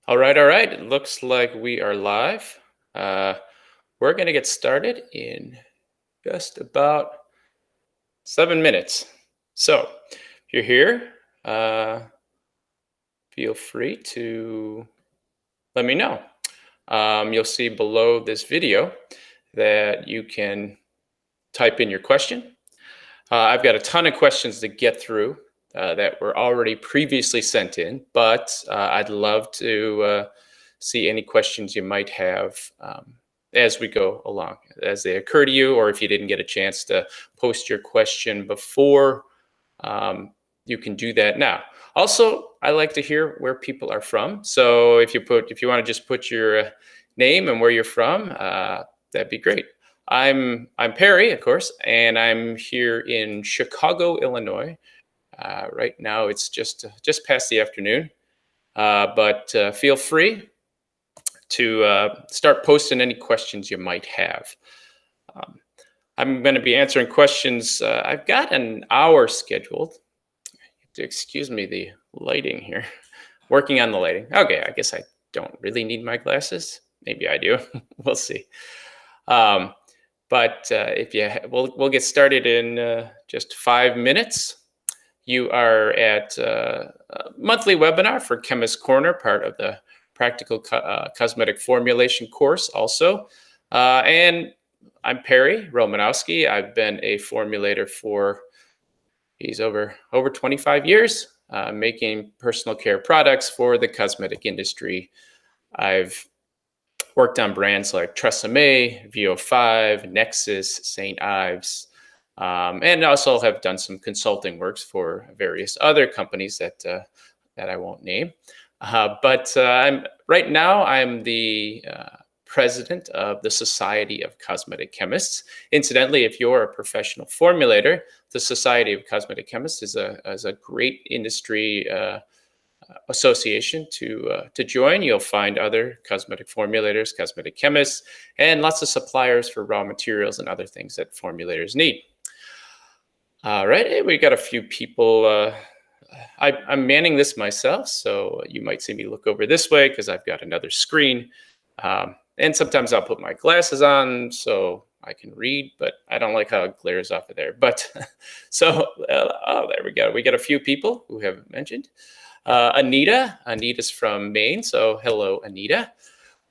All right. It looks like we are live. Uh, we're going to get started in just about 7 minutes. So, if you're here, uh, feel free to let me know. You'll see below this video that you can type in your question. I've got a ton of questions to get through that were already previously sent in, but I'd love to see any questions you might have as we go along, as they occur to you, or if you didn't get a chance to post your question before, um, you can do that now. Also, I like to hear where people are from. So if you want to just put your name and where you're from, that'd be great. I'm Perry, of course, and I'm here in Chicago, Illinois. Right now, it's just past the afternoon, but feel free to start posting any questions you might have. Um, I'm going to be answering questions. I've got an hour scheduled. Excuse me, the lighting here. Working on the lighting. Okay, I guess I don't really need my glasses. Maybe I do. We'll see. Um, but if you, we'll get started in just 5 minutes. You are at a monthly webinar for Chemist Corner, part of the Practical Cosmetic Formulation course also. And I'm Perry Romanowski. I've been a formulator for over 25 years, making personal care products for the cosmetic industry. I've worked on brands like Tresemme, VO5, Nexus, St. Ives, and also have done some consulting works for various other companies that I won't name. Right now I'm the president of the Society of Cosmetic Chemists. Incidentally, if you're a professional formulator, the Society of Cosmetic Chemists is a great industry association to join. You'll find other cosmetic formulators, cosmetic chemists, and lots of suppliers for raw materials and other things that formulators need. All right, we got a few people. I'm manning this myself, so you might see me look over this way because I've got another screen. And sometimes I'll put my glasses on so I can read, but I don't like how it glares off of there. But oh, there we go. We got a few people who have mentioned. Anita's from Maine, so hello, Anita.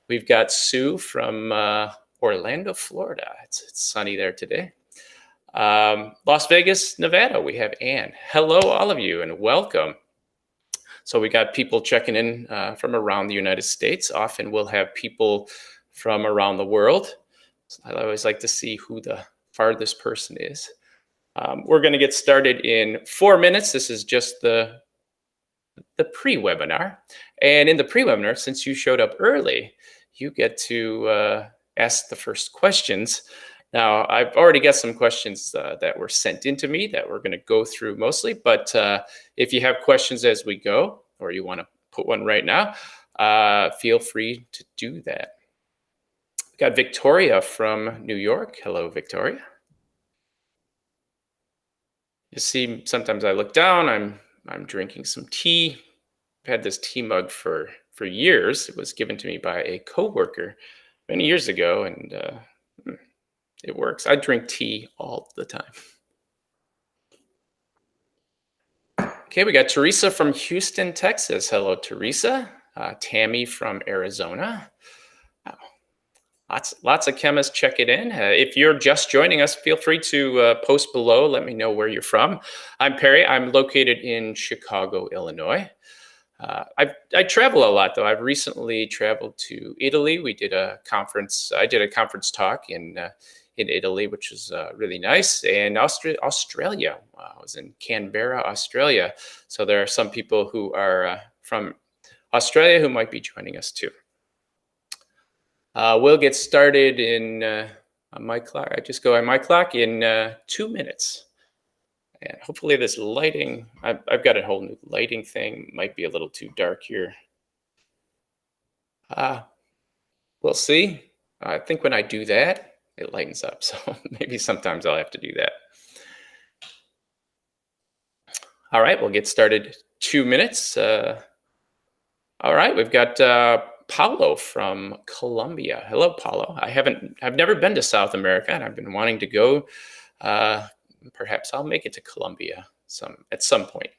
We've got Sue from Orlando, Florida. It's sunny there today. Las Vegas, Nevada, we have Anne. Hello, all of you, and welcome. So we got people checking in from around the United States. Often we'll have people from around the world. So I always like to see who the farthest person is. We're going to get started in 4 minutes. This is just the pre-webinar. And in the pre-webinar, since you showed up early, you get to ask the first questions. Now, I've already got some questions that were sent in to me that we're going to go through mostly, but if you have questions as we go, or you want to put one right now, feel free to do that. We've got Victoria from New York. Hello, Victoria. You see, sometimes I look down, I'm drinking some tea. I've had this tea mug for years. It was given to me by a coworker many years ago, and it works. I drink tea all the time. Okay, we got Teresa from Houston, Texas. Hello, Teresa. Tammy from Arizona. Lots of chemists check it in. If you're just joining us, feel free to post below. Let me know where you're from. I'm Perry. I'm located in Chicago, Illinois. I travel a lot, though. I've recently traveled to Italy. We did a conference. I did a conference talk in Italy, which was really nice. And Australia. I was in Canberra, Australia. So there are some people who are from Australia who might be joining us too. We'll get started in on my clock. I just go on my clock in 2 minutes. And hopefully this lighting, I've got a whole new lighting thing. Might be a little too dark here. We'll see. I think when I do that, it lightens up. So maybe sometimes I'll have to do that. All right, we'll get started 2 minutes. All right, we've got Paulo from Colombia. Hello, Paulo. I've never been to South America, and I've been wanting to go. Uh, Perhaps I'll make it to Colombia at some point.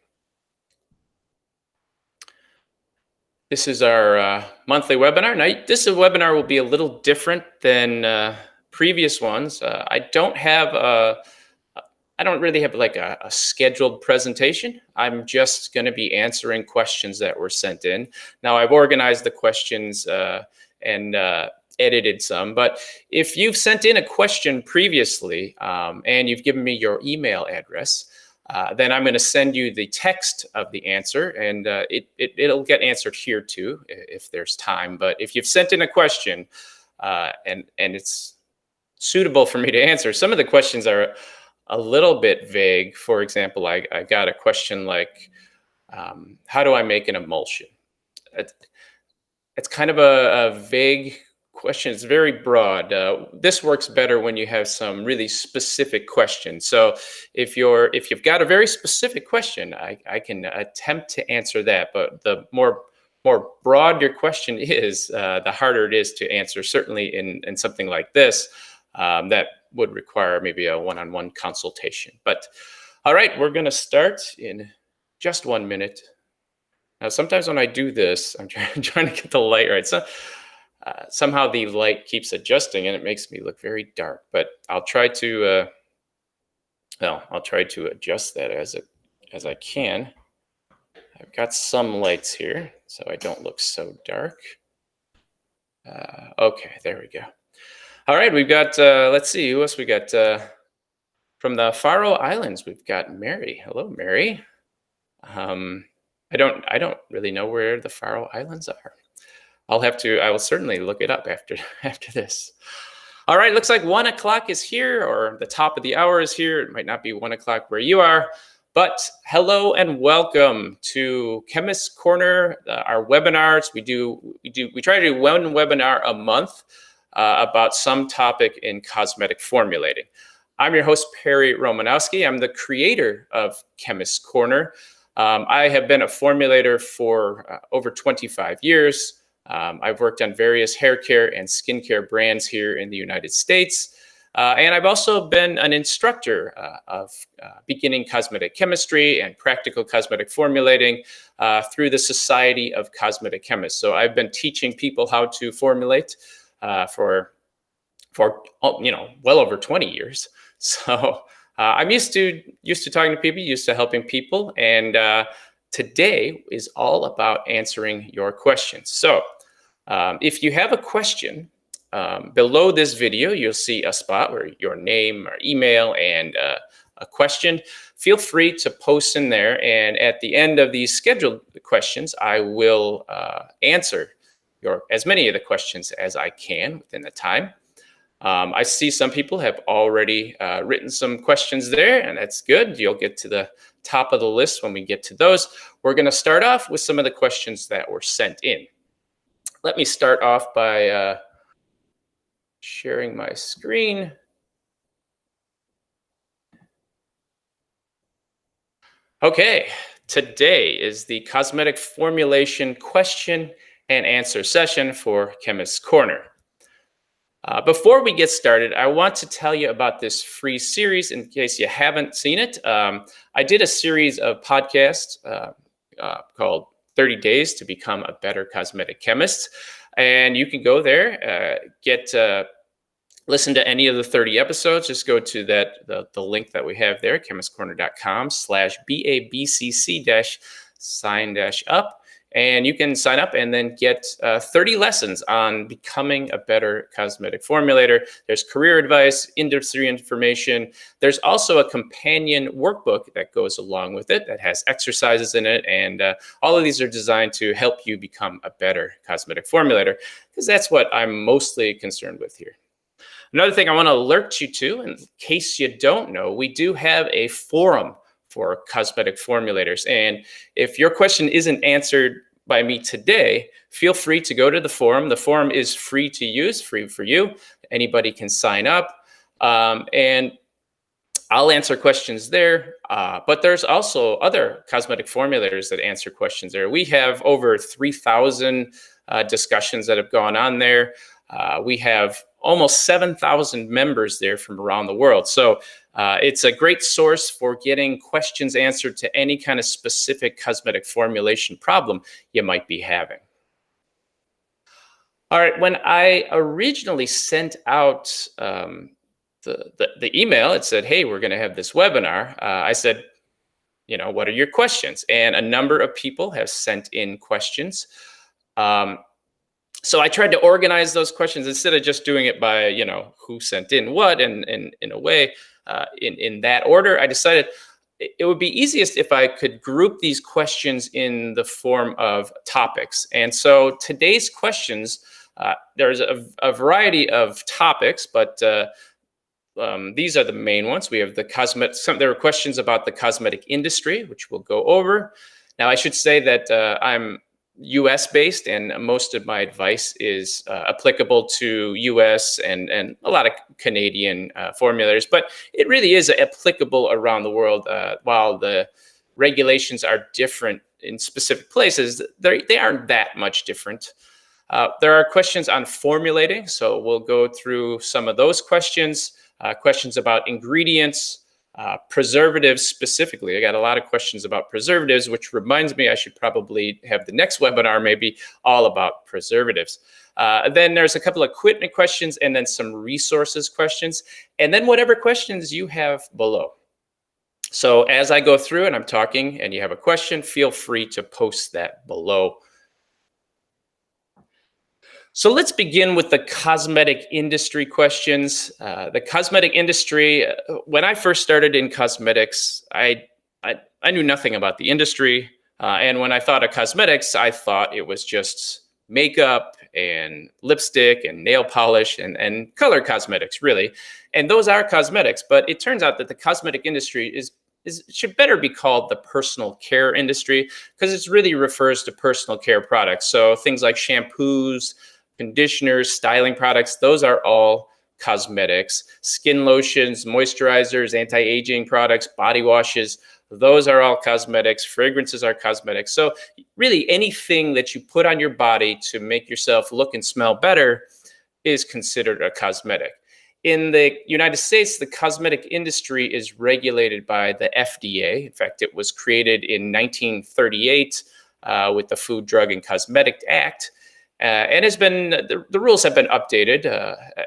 This is our monthly webinar. Now, this webinar will be a little different than previous ones. I don't really have like a scheduled presentation. I'm just going to be answering questions that were sent in. Now, I've organized the questions and edited some, but if you've sent in a question previously and you've given me your email address, then I'm going to send you the text of the answer, and it'll get answered here too if there's time. But if you've sent in a question and it's suitable for me to answer, some of the questions are a little bit vague. For example, I got a question like, how do I make an emulsion? It's kind of a vague question. It's very broad. This works better when you have some really specific questions. So if you've got a very specific question, I can attempt to answer that. But the more broad your question is, the harder it is to answer. Certainly in something like this, that would require maybe a one-on-one consultation. But all right, we're going to start in just 1 minute. Now, sometimes when I do this, I'm trying to get the light right. So somehow the light keeps adjusting, and it makes me look very dark. But I'll try to adjust that as I can. I've got some lights here, so I don't look so dark. Okay, there we go. All right, we've got. Let's see, who else we got from the Faroe Islands. We've got Mary. Hello, Mary. I don't really know where the Faroe Islands are. I will certainly look it up after this. All right, looks like 1 o'clock is here, or the top of the hour is here. It might not be 1 o'clock where you are, but hello and welcome to Chemist Corner, our webinars. We try to do one webinar a month about some topic in cosmetic formulating. I'm your host, Perry Romanowski. I'm the creator of Chemist Corner. I have been a formulator for over 25 years. I've worked on various hair care and skincare brands here in the United States. And I've also been an instructor of beginning cosmetic chemistry and practical cosmetic formulating through the Society of Cosmetic Chemists. So I've been teaching people how to formulate for well over 20 years. So I'm used to talking to people, used to helping people, and today is all about answering your questions. So if you have a question, below this video, you'll see a spot where your name or email and a question. Feel free to post in there, and at the end of these scheduled questions, I will answer as many of the questions as I can within the time. I see some people have already written some questions there, and that's good. You'll get to the top of the list when we get to those. We're going to start off with some of the questions that were sent in. Let me start off by sharing my screen. Okay, today is the cosmetic formulation question and answer session for Chemist Corner. Before we get started, I want to tell you about this free series in case you haven't seen it. I did a series of podcasts called 30 Days to Become a Better Cosmetic Chemist. And you can go there, listen to any of the 30 episodes. Just go to the link that we have there, chemistcorner.com/BABCC-sign-up. And you can sign up and then get 30 lessons on becoming a better cosmetic formulator. There's career advice, industry information. There's also a companion workbook that goes along with it that has exercises in it. And all of these are designed to help you become a better cosmetic formulator, because that's what I'm mostly concerned with here. Another thing I want to alert you to, in case you don't know, we do have a forum for cosmetic formulators. And if your question isn't answered by me today, feel free to go to the forum. The forum is free to use, free for you. Anybody can sign up. And I'll answer questions there, but there's also other cosmetic formulators that answer questions there. We have over 3,000 discussions that have gone on there. We have almost 7,000 members there from around the world. So it's a great source for getting questions answered to any kind of specific cosmetic formulation problem you might be having. All right, when I originally sent out the email, it said, "Hey, we're going to have this webinar." I said, what are your questions? And a number of people have sent in questions. Um, so I tried to organize those questions instead of just doing it by, who sent in what, and in a way, in that order. I decided it would be easiest if I could group these questions in the form of topics. And so today's questions, there's a variety of topics, but these are the main ones. We have the cosmetic. There are questions about the cosmetic industry, which we'll go over. Now, I should say that I'm U.S. based, and most of my advice is applicable to U.S. and a lot of Canadian formulators, but it really is applicable around the world. While the regulations are different in specific places, they aren't that much different. There are questions on formulating, so we'll go through some of those questions. Questions about ingredients, preservatives specifically. I got a lot of questions about preservatives, which reminds me I should probably have the next webinar maybe all about preservatives. Then there's a couple of equipment questions, and then some resources questions, and then whatever questions you have below. So as I go through and I'm talking and you have a question, feel free to post that below. So let's begin with the cosmetic industry questions. The cosmetic industry, when I first started in cosmetics, I knew nothing about the industry. And when I thought of cosmetics, I thought it was just makeup and lipstick and nail polish and color cosmetics, really. And those are cosmetics, but it turns out that the cosmetic industry should better be called the personal care industry, because it really refers to personal care products. So things like shampoos, conditioners, styling products, those are all cosmetics. Skin lotions, moisturizers, anti-aging products, body washes, those are all cosmetics. Fragrances are cosmetics. So really anything that you put on your body to make yourself look and smell better is considered a cosmetic. In the United States, the cosmetic industry is regulated by the FDA. In fact, it was created in 1938 with the Food, Drug, and Cosmetic Act. And the rules have been updated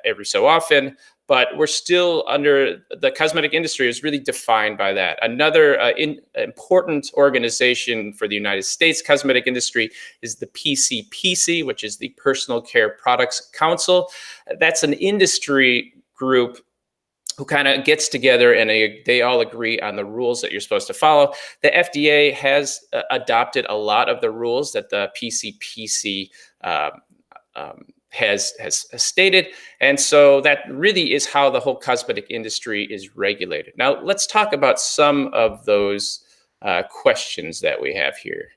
every so often, but we're still under, the cosmetic industry is really defined by that. Another important organization for the United States cosmetic industry is the PCPC, which is the Personal Care Products Council. That's an industry group who kind of gets together and they all agree on the rules that you're supposed to follow. The FDA has adopted a lot of the rules that the PCPC has stated. And so that really is how the whole cosmetic industry is regulated. Now, let's talk about some of those questions that we have here.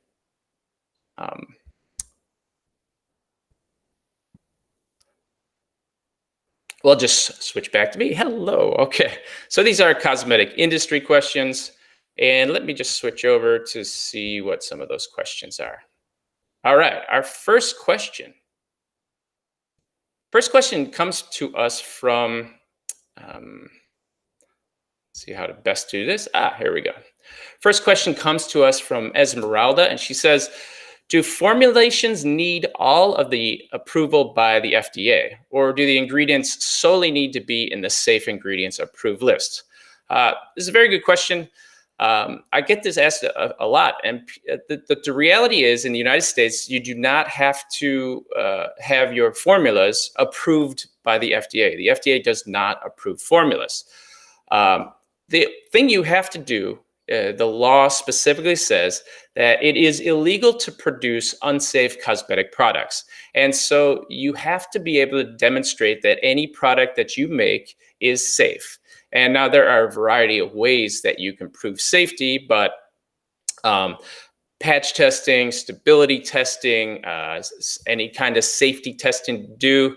We'll just switch back to me. Hello. Okay. So these are cosmetic industry questions. And let me just switch over to see what some of those questions are. All right. Our first question. First question comes to us from, see how to best do this. Here we go. First question comes to us from Esmeralda, and she says, do formulations need all of the approval by the FDA, or do the ingredients solely need to be in the safe ingredients approved list? This is a very good question. I get this asked a lot, and the reality is, in the United States, you do not have to have your formulas approved by the FDA. The FDA does not approve formulas. The thing you have to do, the law specifically says that it is illegal to produce unsafe cosmetic products. And so you have to be able to demonstrate that any product that you make is safe. And now there are a variety of ways that you can prove safety, but patch testing, stability testing, any kind of safety testing to do.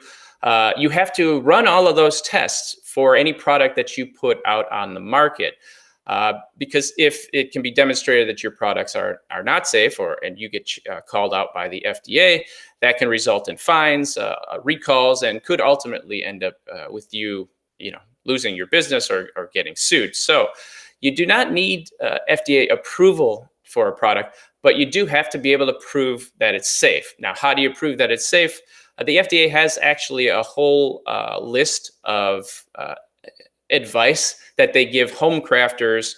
You have to run all of those tests for any product that you put out on the market. Because if it can be demonstrated that your products are not safe, and you get called out by the FDA, that can result in fines, recalls, and could ultimately end up with you losing your business or getting sued. So you do not need FDA approval for a product, but you do have to be able to prove that it's safe. Now, how do you prove that it's safe? The FDA has actually a whole list of advice that they give home crafters,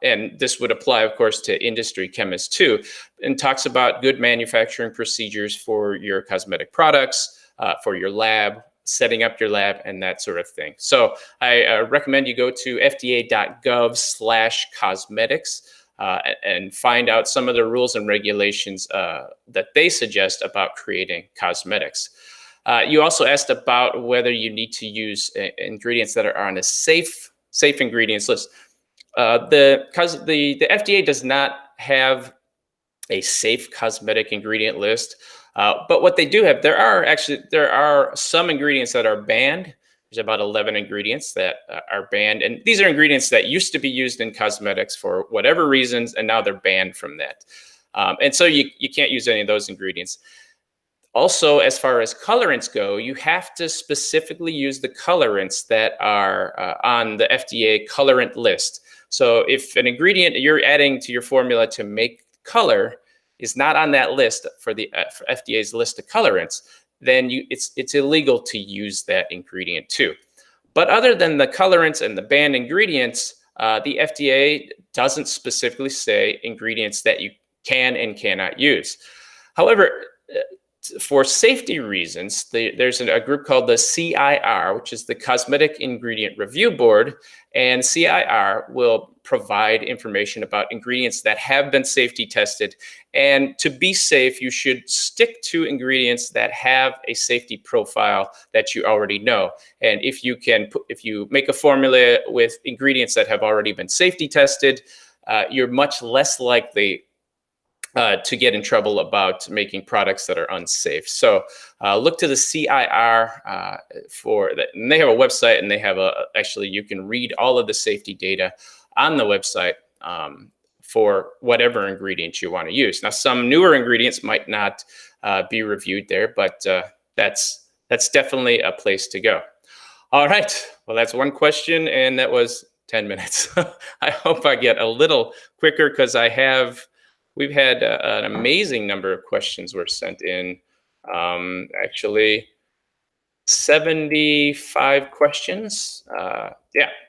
and this would apply, of course, to industry chemists too, and talks about good manufacturing procedures for your cosmetic products, for your lab, setting up your lab, and that sort of thing. So I recommend you go to fda.gov/cosmetics and find out some of the rules and regulations that they suggest about creating cosmetics. You also asked about whether you need to use ingredients that are on a safe ingredients list. The FDA does not have a safe cosmetic ingredient list, but what they do have, there are some ingredients that are banned. There's about 11 ingredients that are banned, and these are ingredients that used to be used in cosmetics for whatever reasons, and now they're banned from that. And so you can't use any of those ingredients. Also, as far as colorants go, you have to specifically use the colorants that are on the FDA colorant list. So if an ingredient you're adding to your formula to make color is not on that list for the for FDA's list of colorants, then it's illegal to use that ingredient too. But other than the colorants and the banned ingredients, the FDA doesn't specifically say ingredients that you can and cannot use. However, for safety reasons, there's a group called the CIR, which is the Cosmetic Ingredient Review Board, and CIR will provide information about ingredients that have been safety tested. And to be safe, you should stick to ingredients that have a safety profile that you already know. And if you make a formula with ingredients that have already been safety tested, you're much less likely to get in trouble about making products that are unsafe. So look to the CIR for that. And they have a website, and they have actually you can read all of the safety data on the website for whatever ingredients you want to use. Now, some newer ingredients might not be reviewed there, but that's definitely a place to go. All right. Well, that's one question, and that was 10 minutes. I hope I get a little quicker because we've had an amazing number of questions were sent in. Actually, 75 questions.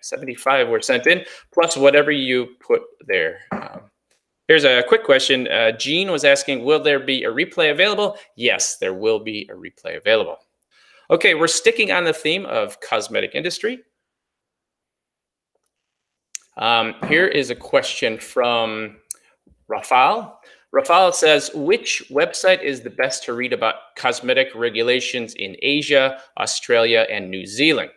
75 were sent in, plus whatever you put there. Here's a quick question. Jean was asking, will there be a replay available? Yes, there will be a replay available. Okay, we're sticking on the theme of cosmetic industry. Here is a question from Rafal. Rafal says, which website is the best to read about cosmetic regulations in Asia, Australia, and New Zealand?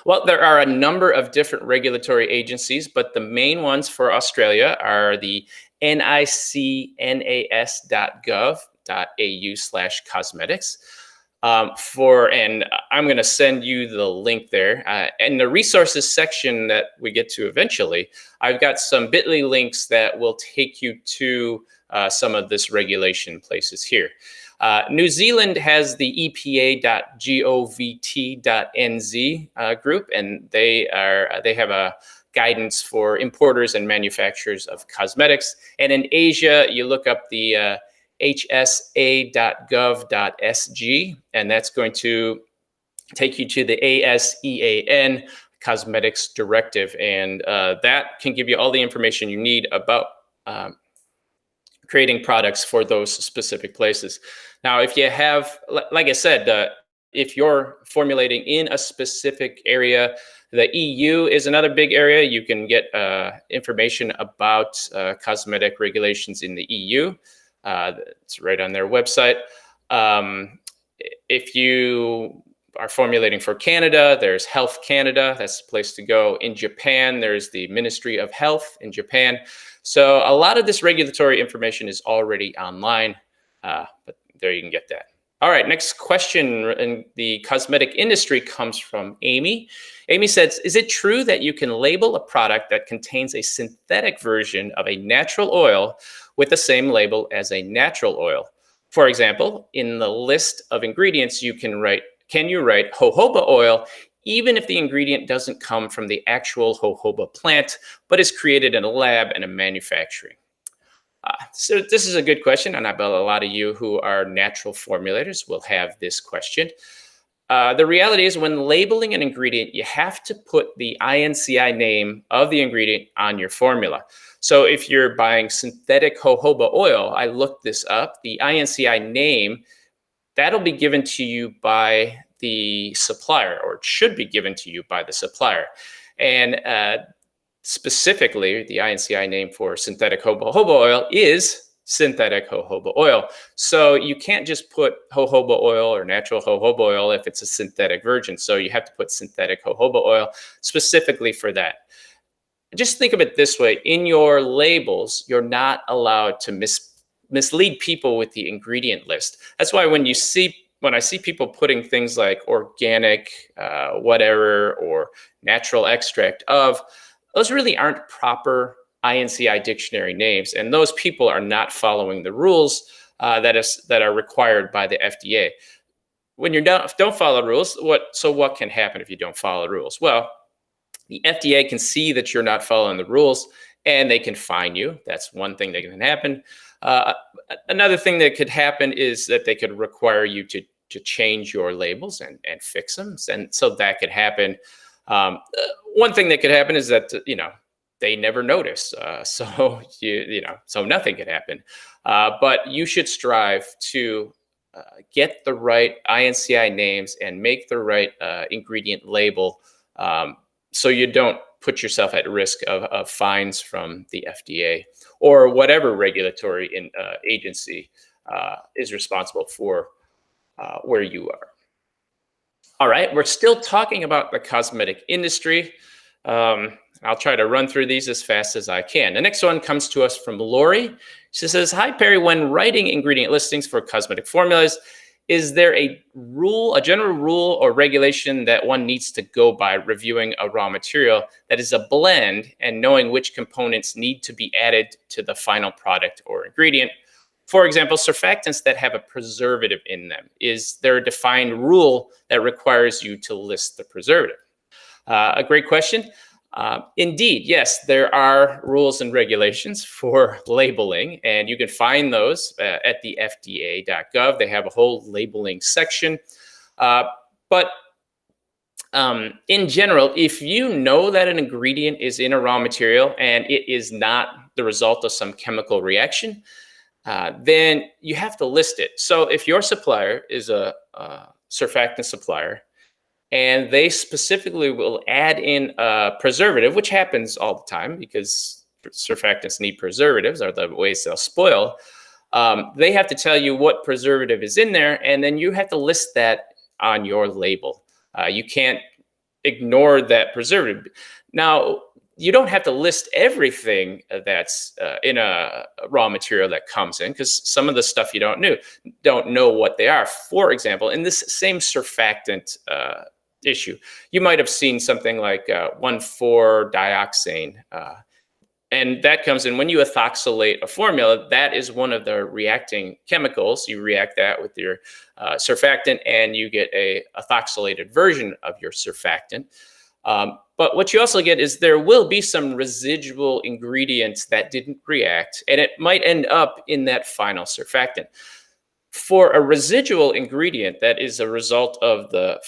Well, there are a number of different regulatory agencies, but the main ones for Australia are the nicnas.gov.au/cosmetics. And I'm going to send you the link there. In the resources section that we get to eventually, I've got some bit.ly links that will take you to some of this regulation places here. New Zealand has the epa.govt.nz group, and they have a guidance for importers and manufacturers of cosmetics. And in Asia, you look up the hsa.gov.sg, and that's going to take you to the ASEAN Cosmetics Directive, and that can give you all the information you need about creating products for those specific places. Now, if you have, like I said, if you're formulating in a specific area, the EU is another big area. You can get information about cosmetic regulations in the EU. It's right on their website. If you are formulating for Canada, there's Health Canada. That's the place to go. In Japan, there's the Ministry of Health in Japan. So a lot of this regulatory information is already online, but there you can get that. All right, next question in the cosmetic industry comes from Amy. Amy says, is it true that you can label a product that contains a synthetic version of a natural oil with the same label as a natural oil? For example, in the list of ingredients, can you write jojoba oil, even if the ingredient doesn't come from the actual jojoba plant, but is created in a lab and a manufacturing? So this is a good question, and I bet a lot of you who are natural formulators will have this question. The reality is, when labeling an ingredient, you have to put the INCI name of the ingredient on your formula. So if you're buying synthetic jojoba oil, I looked this up, the INCI name, that'll be given to you by the supplier, or it should be given to you by the supplier. And specifically, the INCI name for synthetic jojoba oil is synthetic jojoba oil. So you can't just put jojoba oil or natural jojoba oil if it's a synthetic version. So you have to put synthetic jojoba oil specifically for that. Just think of it this way. In your labels, you're not allowed to mislead people with the ingredient list. That's why when I see people putting things like organic, whatever, or natural extract of, those really aren't proper INCI dictionary names, and those people are not following the rules that are required by the FDA. When you don't follow rules, what can happen if you don't follow the rules? Well, the FDA can see that you're not following the rules, and they can fine you. That's one thing that can happen. Uh, Another thing that could happen is that they could require you to change your labels and fix them, and so that could happen. One thing that could happen is that they never notice, so nothing could happen. But you should strive to get the right INCI names and make the right ingredient label, so you don't put yourself at risk of fines from the FDA or whatever regulatory agency is responsible for where you are. All right, we're still talking about the cosmetic industry. I'll try to run through these as fast as I can. The next one comes to us from Lori. She says, hi, Perry, when writing ingredient listings for cosmetic formulas, is there a general rule or regulation that one needs to go by reviewing a raw material that is a blend and knowing which components need to be added to the final product or ingredient? For example, surfactants that have a preservative in them. Is there a defined rule that requires you to list the preservative? A great question. Indeed, yes, there are rules and regulations for labeling, and you can find those at the FDA.gov. They have a whole labeling section. But in general, if you know that an ingredient is in a raw material and it is not the result of some chemical reaction, then you have to list it. So if your supplier is a surfactant supplier, and they specifically will add in a preservative, which happens all the time because surfactants need preservatives, are the ways they'll spoil. They have to tell you what preservative is in there, and then you have to list that on your label. You can't ignore that preservative. Now, you don't have to list everything that's in a raw material that comes in, because some of the stuff you don't know what they are. For example, in this same surfactant issue, you might have seen something like 1,4-dioxane, and that comes in when you ethoxylate a formula. That is one of the reacting chemicals. You react that with your surfactant, and you get a ethoxylated version of your surfactant. But what you also get is there will be some residual ingredients that didn't react, and it might end up in that final surfactant. For a residual ingredient that is a result of the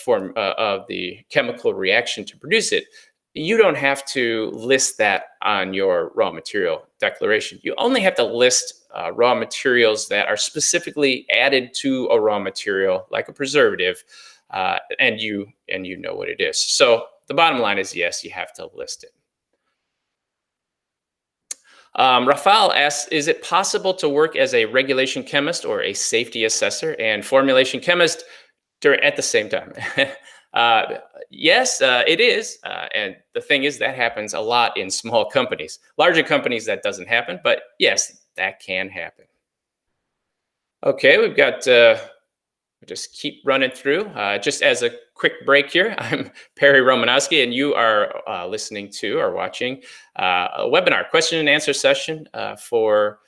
chemical reaction to produce it, you don't have to list that on your raw material declaration. You only have to list raw materials that are specifically added to a raw material, like a preservative, and you know what it is. So the bottom line is, yes, you have to list it. Rafael asks, is it possible to work as a regulation chemist or a safety assessor and formulation chemist at the same time? Yes, it is. And the thing is, that happens a lot in small companies. Larger companies, that doesn't happen. But yes, that can happen. Okay, we've got just keep running through. Just as a quick break here, I'm Perry Romanowski, and you are listening to or watching a webinar question and answer session for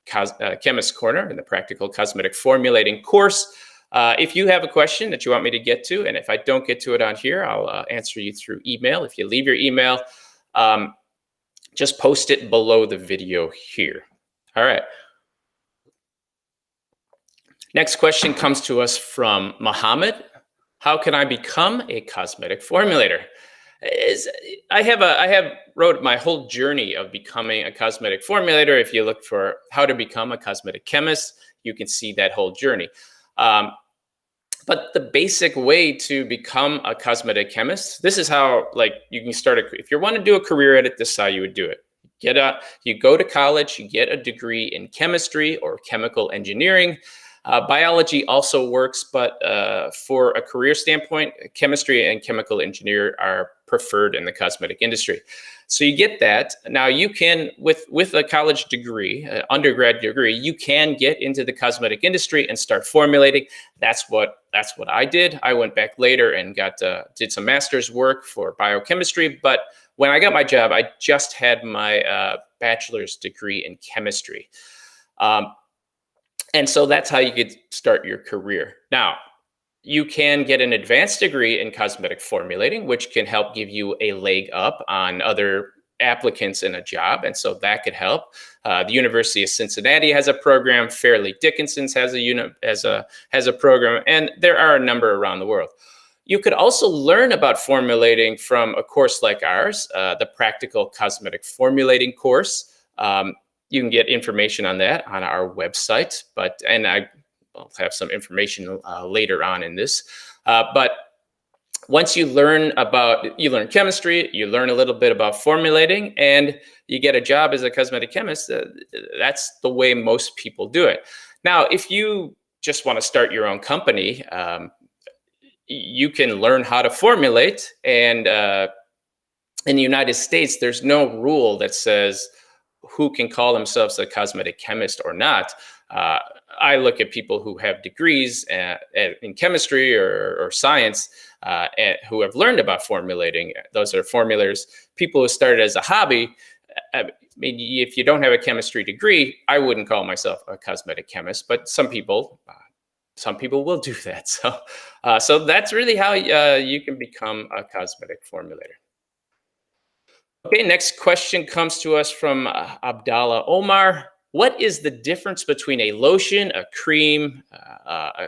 Chemist Corner in the Practical Cosmetic Formulating course. If you have a question that you want me to get to, and if I don't get to it on here, I'll answer you through email. If you leave your email, just post it below the video here. All right. Next question comes to us from Mohammed. How can I become a cosmetic formulator? I have wrote my whole journey of becoming a cosmetic formulator. If you look for how to become a cosmetic chemist, you can see that whole journey. But the basic way to become a cosmetic chemist, this is how you can start. If you want to do a career at it, this is how you would do it. You go to college, you get a degree in chemistry or chemical engineering. Biology also works, but for a career standpoint, chemistry and chemical engineer are preferred in the cosmetic industry. So you get that. Now you can, with a college degree, undergrad degree, you can get into the cosmetic industry and start formulating. That's what I did. I went back later and did some master's work for biochemistry. But when I got my job, I just had my bachelor's degree in chemistry. And so that's how you could start your career. Now, you can get an advanced degree in cosmetic formulating, which can help give you a leg up on other applicants in a job. And so that could help. The University of Cincinnati has a program. Fairleigh Dickinson's has a program. And there are a number around the world. You could also learn about formulating from a course like ours, the Practical Cosmetic Formulating course. You can get information on that on our website, and I'll have some information later on in this. But once you learn chemistry, you learn a little bit about formulating, and you get a job as a cosmetic chemist. That's the way most people do it. Now, if you just want to start your own company, you can learn how to formulate. And in the United States, there's no rule that says who can call themselves a cosmetic chemist or not. I look at people who have degrees in chemistry or science who have learned about formulating. Those are formulators, people who started as a hobby. I mean, if you don't have a chemistry degree, I wouldn't call myself a cosmetic chemist, but some people will do that. So that's really how you can become a cosmetic formulator. Okay, next question comes to us from Abdallah Omar. What is the difference between a lotion, a cream, a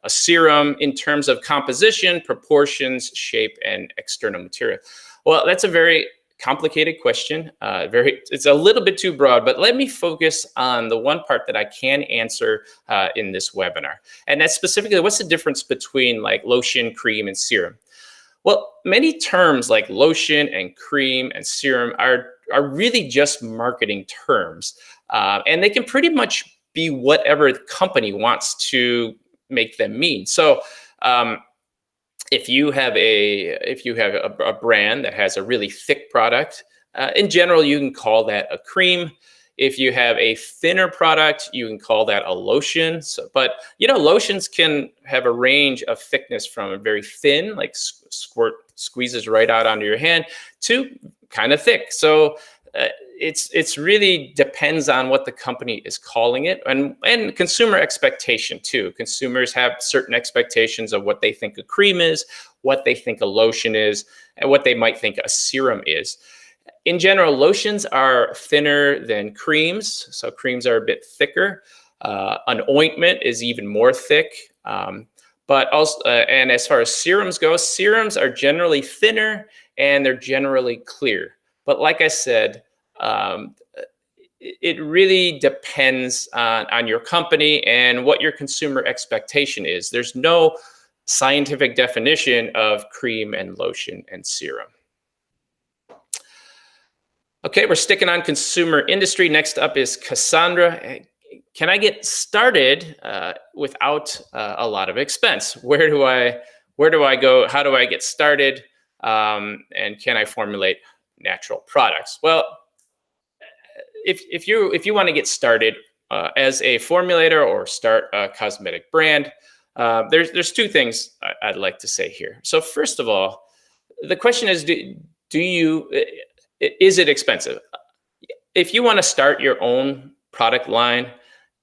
serum in terms of composition, proportions, shape, and external material? Well, that's a very complicated question. It's a little bit too broad, but let me focus on the one part that I can answer in this webinar. And that's specifically, what's the difference between lotion, cream, and serum? Well, many terms like lotion and cream and serum are really just marketing terms. And they can pretty much be whatever the company wants to make them mean. So if you have a brand that has a really thick product, in general, you can call that a cream. If you have a thinner product, you can call that a lotion. But lotions can have a range of thickness from a very thin, like squeezes right out onto your hand, to kind of thick. So it's really depends on what the company is calling it, and consumer expectation too. Consumers have certain expectations of what they think a cream is, what they think a lotion is, and what they might think a serum is. In general, lotions are thinner than creams, so creams are a bit thicker. An ointment is even more thick. But also, and as far as serums go, serums are generally thinner and they're generally clear. But like I said, it really depends on your company and what your consumer expectation is. There's no scientific definition of cream and lotion and serum. Okay, we're sticking on consumer industry. Next up is Cassandra. Can I get started without a lot of expense? Where do I go? How do I get started? And can I formulate natural products? Well, if you want to get started as a formulator or start a cosmetic brand, There's two things I'd like to say here. So first of all, the question is, is it expensive? If you want to start your own product line,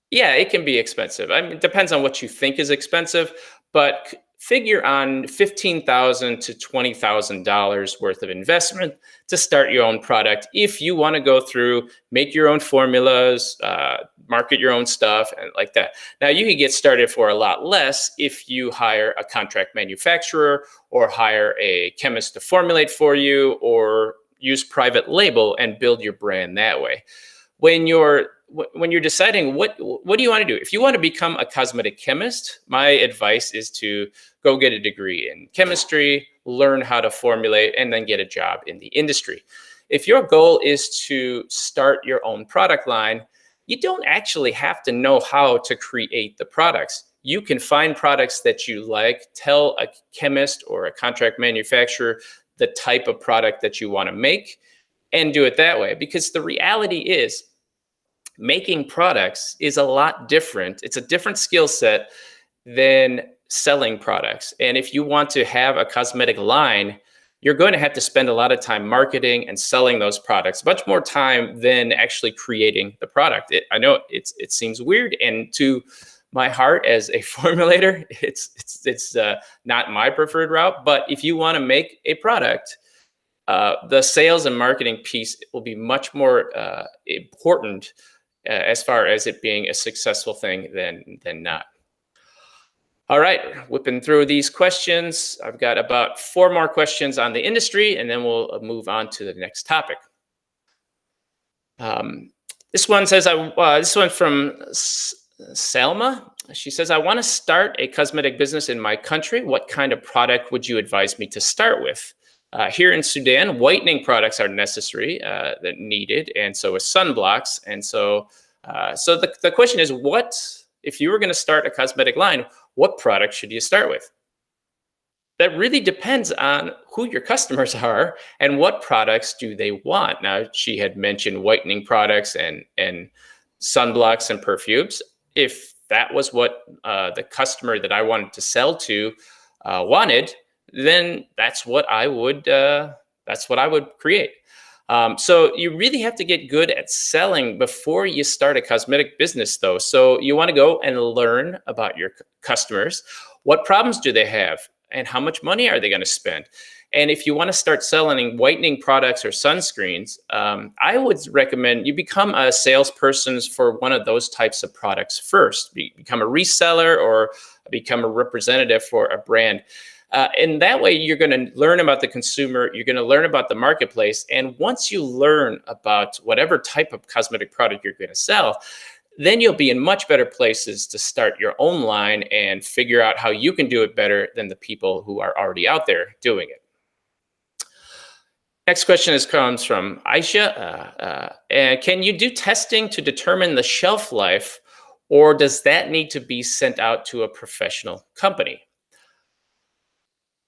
yeah, it can be expensive. I mean, it depends on what you think is expensive, but figure on $15,000 to $20,000 worth of investment to start your own product. If you want to go through, make your own formulas, market your own stuff, and like that. Now, you can get started for a lot less if you hire a contract manufacturer or hire a chemist to formulate for you, or use private label and build your brand that way. When you're deciding what do you want to do, if you want to become a cosmetic chemist, my advice is to go get a degree in chemistry, learn how to formulate, and then get a job in the industry. If your goal is to start your own product line, you don't actually have to know how to create the products. You can find products that you like, tell a chemist or a contract manufacturer the type of product that you want to make, and do it that way. Because the reality is, making products is a lot different. It's a different skill set than selling products. And if you want to have a cosmetic line, you're going to have to spend a lot of time marketing and selling those products, much more time than actually creating the product. I know it seems weird, and to my heart as a formulator, it's not my preferred route. But if you want to make a product, the sales and marketing piece will be much more important as far as it being a successful thing than not. All right, whipping through these questions. I've got about 4 more questions on the industry, and then we'll move on to the next topic. This one says, this one from Salma. She says, I want to start a cosmetic business in my country. What kind of product would you advise me to start with? Here in Sudan, whitening products are necessary, that needed, and so is sunblocks. And so the question is, if you were going to start a cosmetic line, what product should you start with? That really depends on who your customers are and what products do they want. Now, she had mentioned whitening products and sunblocks and perfumes. If that was what the customer that I wanted to sell to wanted, then that's what I would create. So you really have to get good at selling before you start a cosmetic business, though. So you want to go and learn about your customers. What problems do they have, and how much money are they going to spend? And if you want to start selling whitening products or sunscreens, I would recommend you become a salesperson for one of those types of products first. Become a reseller or become a representative for a brand. And that way, you're going to learn about the consumer, you're going to learn about the marketplace. And once you learn about whatever type of cosmetic product you're going to sell, then you'll be in much better places to start your own line and figure out how you can do it better than the people who are already out there doing it. Next question comes from Aisha. Can you do testing to determine the shelf life, or does that need to be sent out to a professional company?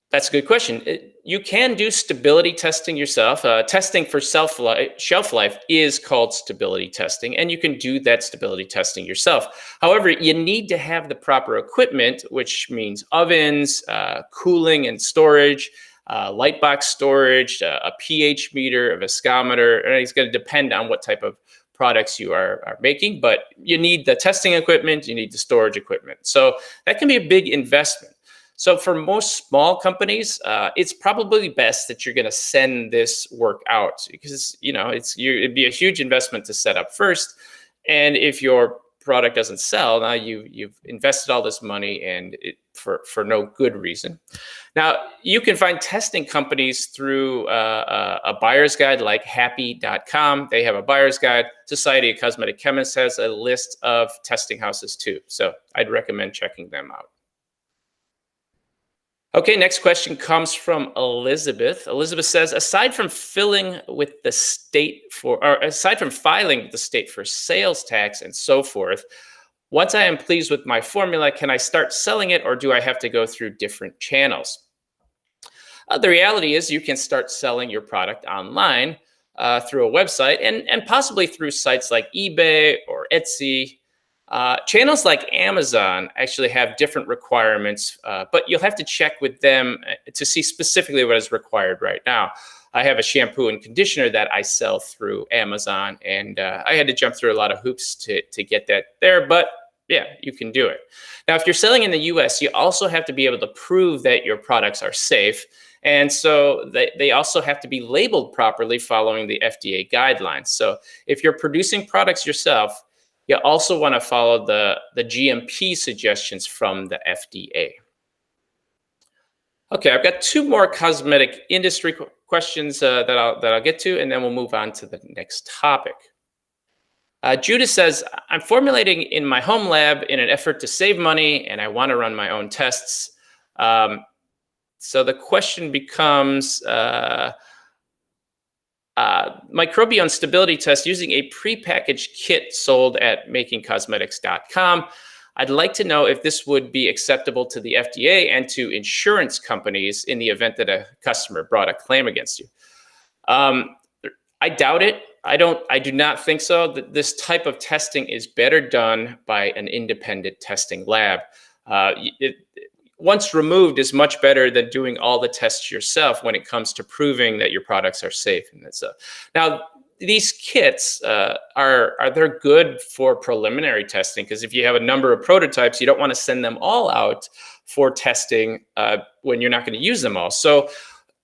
That's a good question. You can do stability testing yourself. Testing for shelf life is called stability testing, and you can do that stability testing yourself. However, you need to have the proper equipment, which means ovens, cooling and storage, light box storage, a pH meter, a viscometer, and it's going to depend on what type of products you are making, but you need the testing equipment, you need the storage equipment. So that can be a big investment. So for most small companies, it's probably best that you're going to send this work out, because it'd be a huge investment to set up first. And if your product doesn't sell, now you've invested all this money and for no good reason. Now, you can find testing companies through a buyer's guide like happy.com. They have a buyer's guide. Society of Cosmetic Chemists has a list of testing houses too. So I'd recommend checking them out. Okay, next question comes from Elizabeth. Elizabeth says, aside from filing with the state for sales tax and so forth, once I am pleased with my formula, can I start selling it, or do I have to go through different channels? The reality is you can start selling your product online through a website and possibly through sites like eBay or Etsy. Channels like Amazon actually have different requirements, but you'll have to check with them to see specifically what is required right now. I have a shampoo and conditioner that I sell through Amazon, and I had to jump through a lot of hoops to get that there, but yeah, you can do it. Now, if you're selling in the US, you also have to be able to prove that your products are safe. And so they also have to be labeled properly following the FDA guidelines. So if you're producing products yourself, you also want to follow the GMP suggestions from the FDA. Okay, I've got two more cosmetic industry questions that I'll get to, and then we'll move on to the next topic. Judah says, I'm formulating in my home lab in an effort to save money, and I want to run my own tests. So the question becomes, Microbeyond stability test using a prepackaged kit sold at makingcosmetics.com. I'd like to know if this would be acceptable to the FDA and to insurance companies in the event that a customer brought a claim against you. I doubt it. I do not think so. This type of testing is better done by an independent testing lab. Once removed is much better than doing all the tests yourself when it comes to proving that your products are safe. And that's now these kits they're good for preliminary testing, because if you have a number of prototypes, you don't want to send them all out for testing when you're not going to use them all. So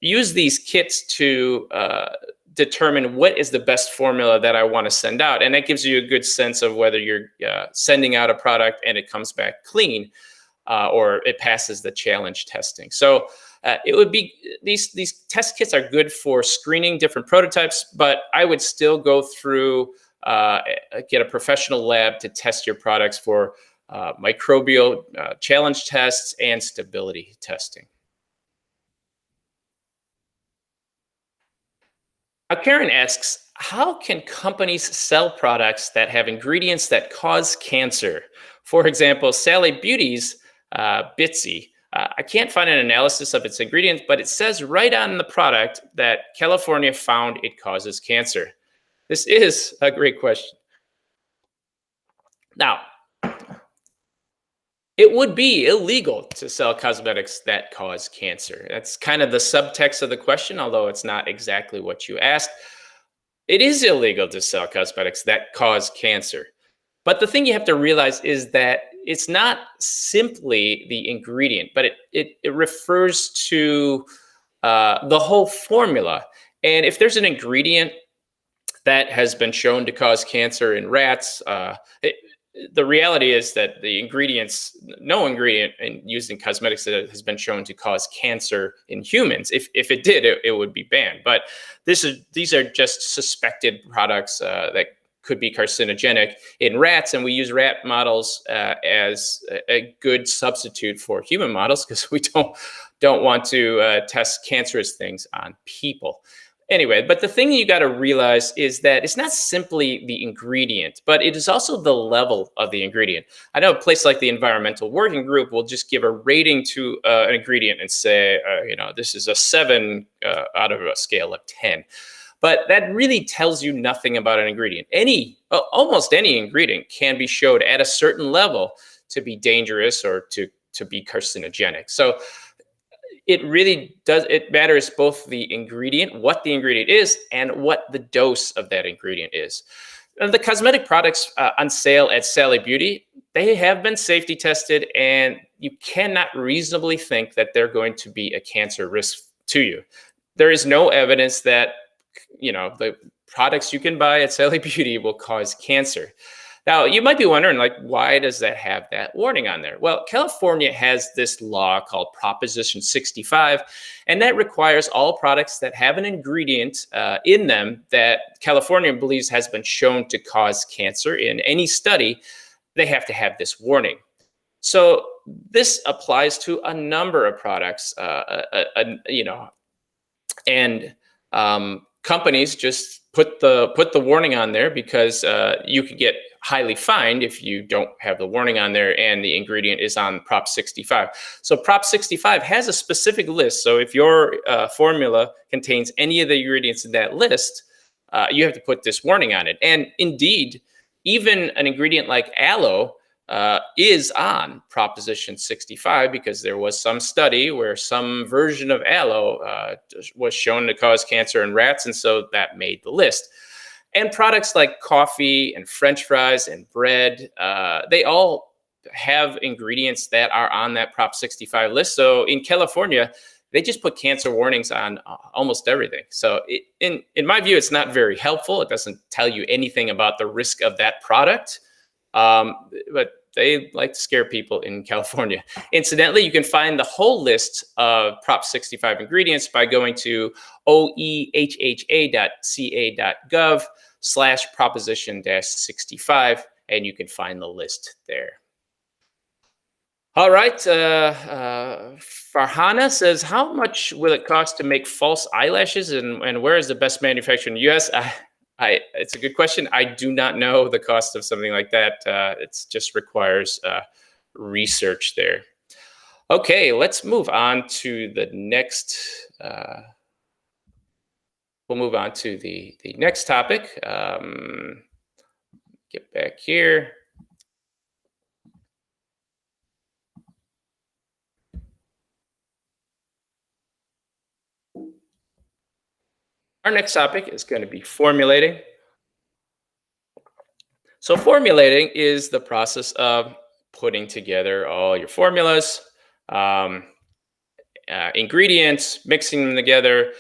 use these kits to determine what is the best formula that I want to send out, and that gives you a good sense of whether you're sending out a product and it comes back clean. Or it passes the challenge testing. So it would be these test kits are good for screening different prototypes, but I would still go through get a professional lab to test your products for microbial challenge tests and stability testing. Now, Karen asks, how can companies sell products that have ingredients that cause cancer? For example, Sally Beauty's Bitsy. I can't find an analysis of its ingredients, but it says right on the product that California found it causes cancer. This is a great question. Now, it would be illegal to sell cosmetics that cause cancer. That's kind of the subtext of the question, although it's not exactly what you asked. It is illegal to sell cosmetics that cause cancer. But the thing you have to realize is that it's not simply the ingredient, but it refers to the whole formula. And if there's an ingredient that has been shown to cause cancer in rats, the reality is that no ingredient used in cosmetics that has been shown to cause cancer in humans. If it did, it would be banned. But these are just suspected products that could be carcinogenic in rats, and we use rat models as a good substitute for human models because we don't want to test cancerous things on people. Anyway, but the thing you got to realize is that it's not simply the ingredient, but it is also the level of the ingredient. I know a place like the Environmental Working Group will just give a rating to an ingredient and say, this is a 7 out of a scale of 10. But that really tells you nothing about an ingredient. Almost any ingredient can be showed at a certain level to be dangerous or to be carcinogenic. So it matters both the ingredient, what the ingredient is, and what the dose of that ingredient is. The cosmetic products on sale at Sally Beauty, they have been safety tested, and you cannot reasonably think that they're going to be a cancer risk to you. There is no evidence that the products you can buy at Sally Beauty will cause cancer. Now, you might be wondering, why does that have that warning on there? Well, California has this law called Proposition 65, and that requires all products that have an ingredient in them that California believes has been shown to cause cancer in any study, they have to have this warning. So this applies to a number of products, and companies just put the warning on there because you could get highly fined if you don't have the warning on there and the ingredient is on Prop 65. So Prop 65 has a specific list. So if your formula contains any of the ingredients in that list, you have to put this warning on it. And indeed, even an ingredient like aloe is on Proposition 65 because there was some study where some version of aloe was shown to cause cancer in rats, and so that made the list. And products like coffee and French fries and bread, they all have ingredients that are on that Prop 65 list. So in California, they just put cancer warnings on almost everything. So in my view, it's not very helpful. It doesn't tell you anything about the risk of that product. But they like to scare people in California. Incidentally, you can find the whole list of Prop 65 ingredients by going to oehha.ca.gov/proposition-65, and you can find the list there. All right. Farhana says, how much will it cost to make false eyelashes, and where is the best manufacturer in the US? It's a good question. I do not know the cost of something like that. It just requires research there. Okay, let's move on to the next. We'll move on to the next topic. Get back here. Our next topic is going to be formulating. So formulating is the process of putting together all your formulas, ingredients, mixing them together.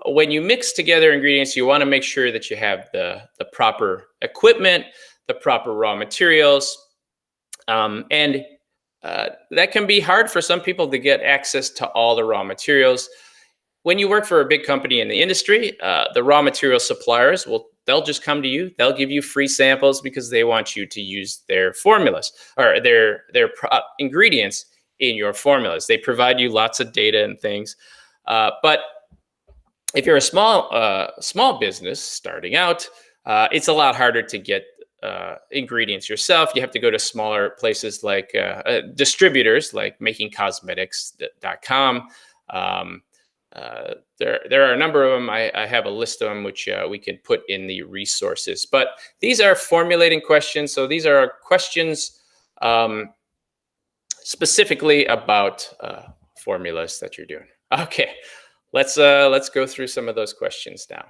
When you mix together ingredients, you want to make sure that you have the proper equipment, the proper raw materials, and that can be hard for some people to get access to all the raw materials. When you work for a big company in the industry, the raw material suppliers they'll just come to you. They'll give you free samples because they want you to use their formulas or their ingredients in your formulas. They provide you lots of data and things. But if you're a small business starting out, it's a lot harder to get ingredients yourself. You have to go to smaller places like distributors, like makingcosmetics.com. There are a number of them. I have a list of them, which we can put in the resources. But these are formulating questions. So these are questions specifically about formulas that you're doing. Okay, let's go through some of those questions now.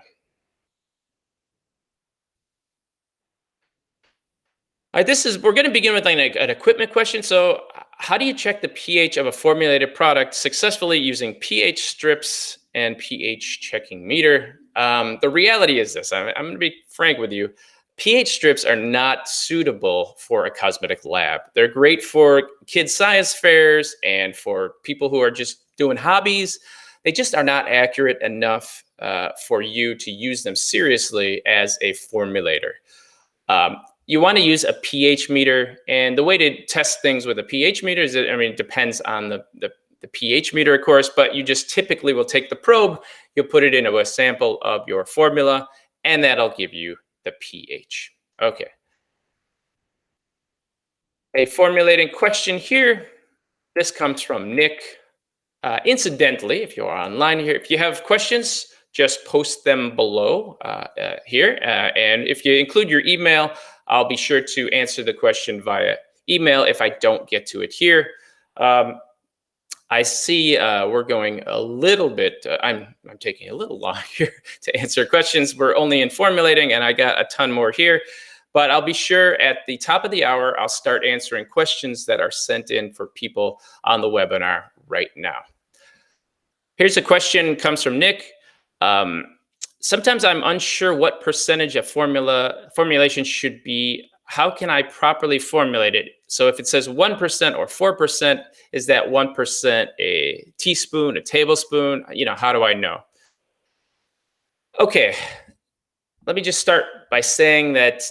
All right, we're going to begin with an equipment question. So how do you check the pH of a formulated product successfully using pH strips and pH checking meter? The reality is this, I'm going to be frank with you. pH strips are not suitable for a cosmetic lab. They're great for kids' science fairs and for people who are just doing hobbies. They just are not accurate enough for you to use them seriously as a formulator. You want to use a pH meter, and the way to test things with a pH meter is, it depends on the pH meter, of course, but you just typically will take the probe, you'll put it into a sample of your formula, and that'll give you the pH. Okay. A formulating question here. This comes from Nick. Incidentally, if you're online here, if you have questions, just post them below here. And if you include your email, I'll be sure to answer the question via email if I don't get to it here. I see we're going a little bit, I'm taking a little long here to answer questions. We're only in formulating, and I got a ton more here. But I'll be sure at the top of the hour, I'll start answering questions that are sent in for people on the webinar right now. Here's a question, comes from Nick. Sometimes I'm unsure what percentage of formulation should be. How can I properly formulate it? So if it says 1% or 4%, is that 1% a teaspoon, a tablespoon? How do I know? Okay, let me just start by saying that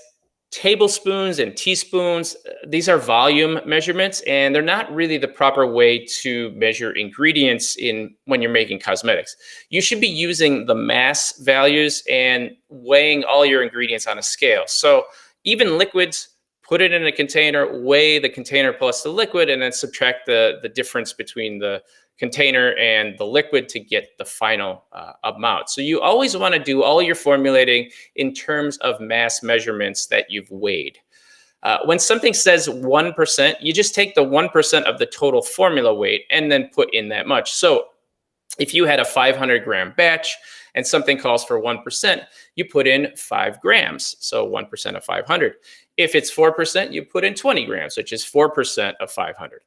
tablespoons and teaspoons, these are volume measurements, and they're not really the proper way to measure ingredients when you're making cosmetics. You should be using the mass values and weighing all your ingredients on a scale. So even liquids, put it in a container, weigh the container plus the liquid, and then subtract the difference between the container and the liquid to get the final amount. So you always want to do all your formulating in terms of mass measurements that you've weighed. When something says 1%, you just take the 1% of the total formula weight and then put in that much. So if you had a 500-gram batch and something calls for 1%, you put in 5 grams. So 1% of 500. If it's 4%, you put in 20 grams, which is 4% of 500.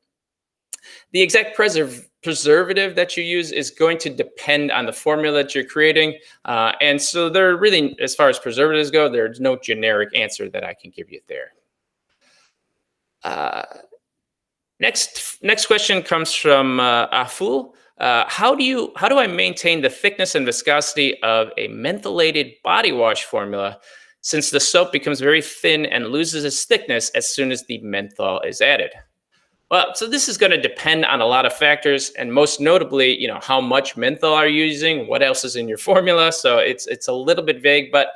The exact preservative that you use is going to depend on the formula that you're creating. And so there really, as far as preservatives go, there's no generic answer that I can give you there. Uh, next question comes from Aful. How do I maintain the thickness and viscosity of a mentholated body wash formula, since the soap becomes very thin and loses its thickness as soon as the menthol is added? Well, so this is going to depend on a lot of factors, and most notably, how much menthol are you using, what else is in your formula. So it's a little bit vague, but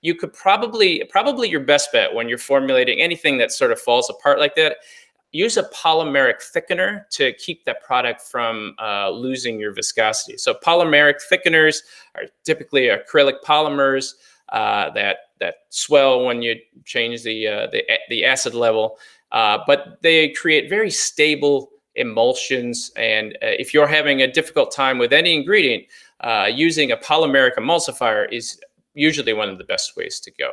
you could probably your best bet when you're formulating anything that sort of falls apart like that, use a polymeric thickener to keep that product from losing your viscosity. So polymeric thickeners are typically acrylic polymers that swell when you change the acid level, but they create very stable emulsions. And if you're having a difficult time with any ingredient, using a polymeric emulsifier is usually one of the best ways to go.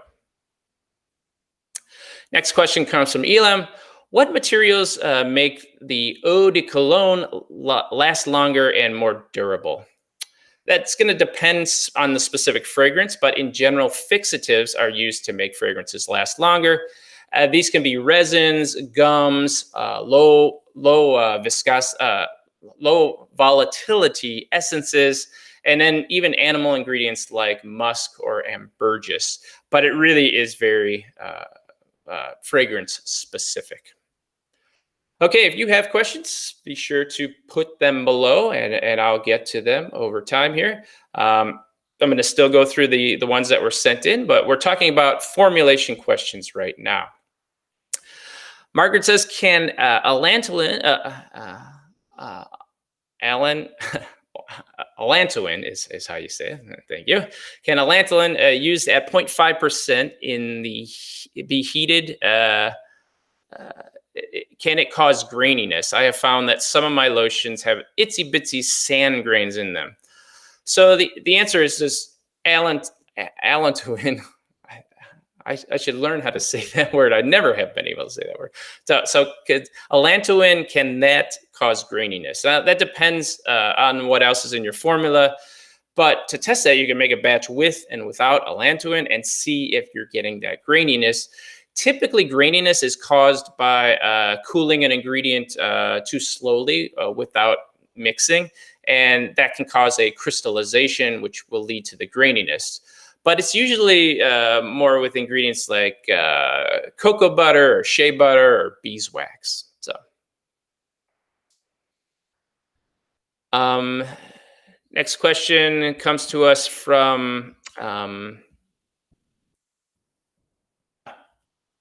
Next question comes from Elam. What materials make the Eau de Cologne last longer and more durable? That's going to depend on the specific fragrance, but in general, fixatives are used to make fragrances last longer. These can be resins, gums, low volatility essences, and then even animal ingredients like musk or ambergris. But it really is very fragrance specific. Okay, if you have questions, be sure to put them below, and I'll get to them over time here. I'm going to still go through the ones that were sent in, but we're talking about formulation questions right now. Margaret says, can allantoin, allantoin is how you say it. Thank you. Can allantoin used at 0.5% in be heated? Can it cause graininess? I have found that some of my lotions have itsy bitsy sand grains in them. So the answer is just allantoin. I should learn how to say that word. I never have been able to say that word. So allantoin, can that cause graininess? That depends on what else is in your formula. But to test that, you can make a batch with and without allantoin and see if you're getting that graininess. Typically, graininess is caused by cooling an ingredient too slowly without mixing, and that can cause a crystallization, which will lead to the graininess. But it's usually more with ingredients like cocoa butter or shea butter or beeswax. So, next question comes to us from.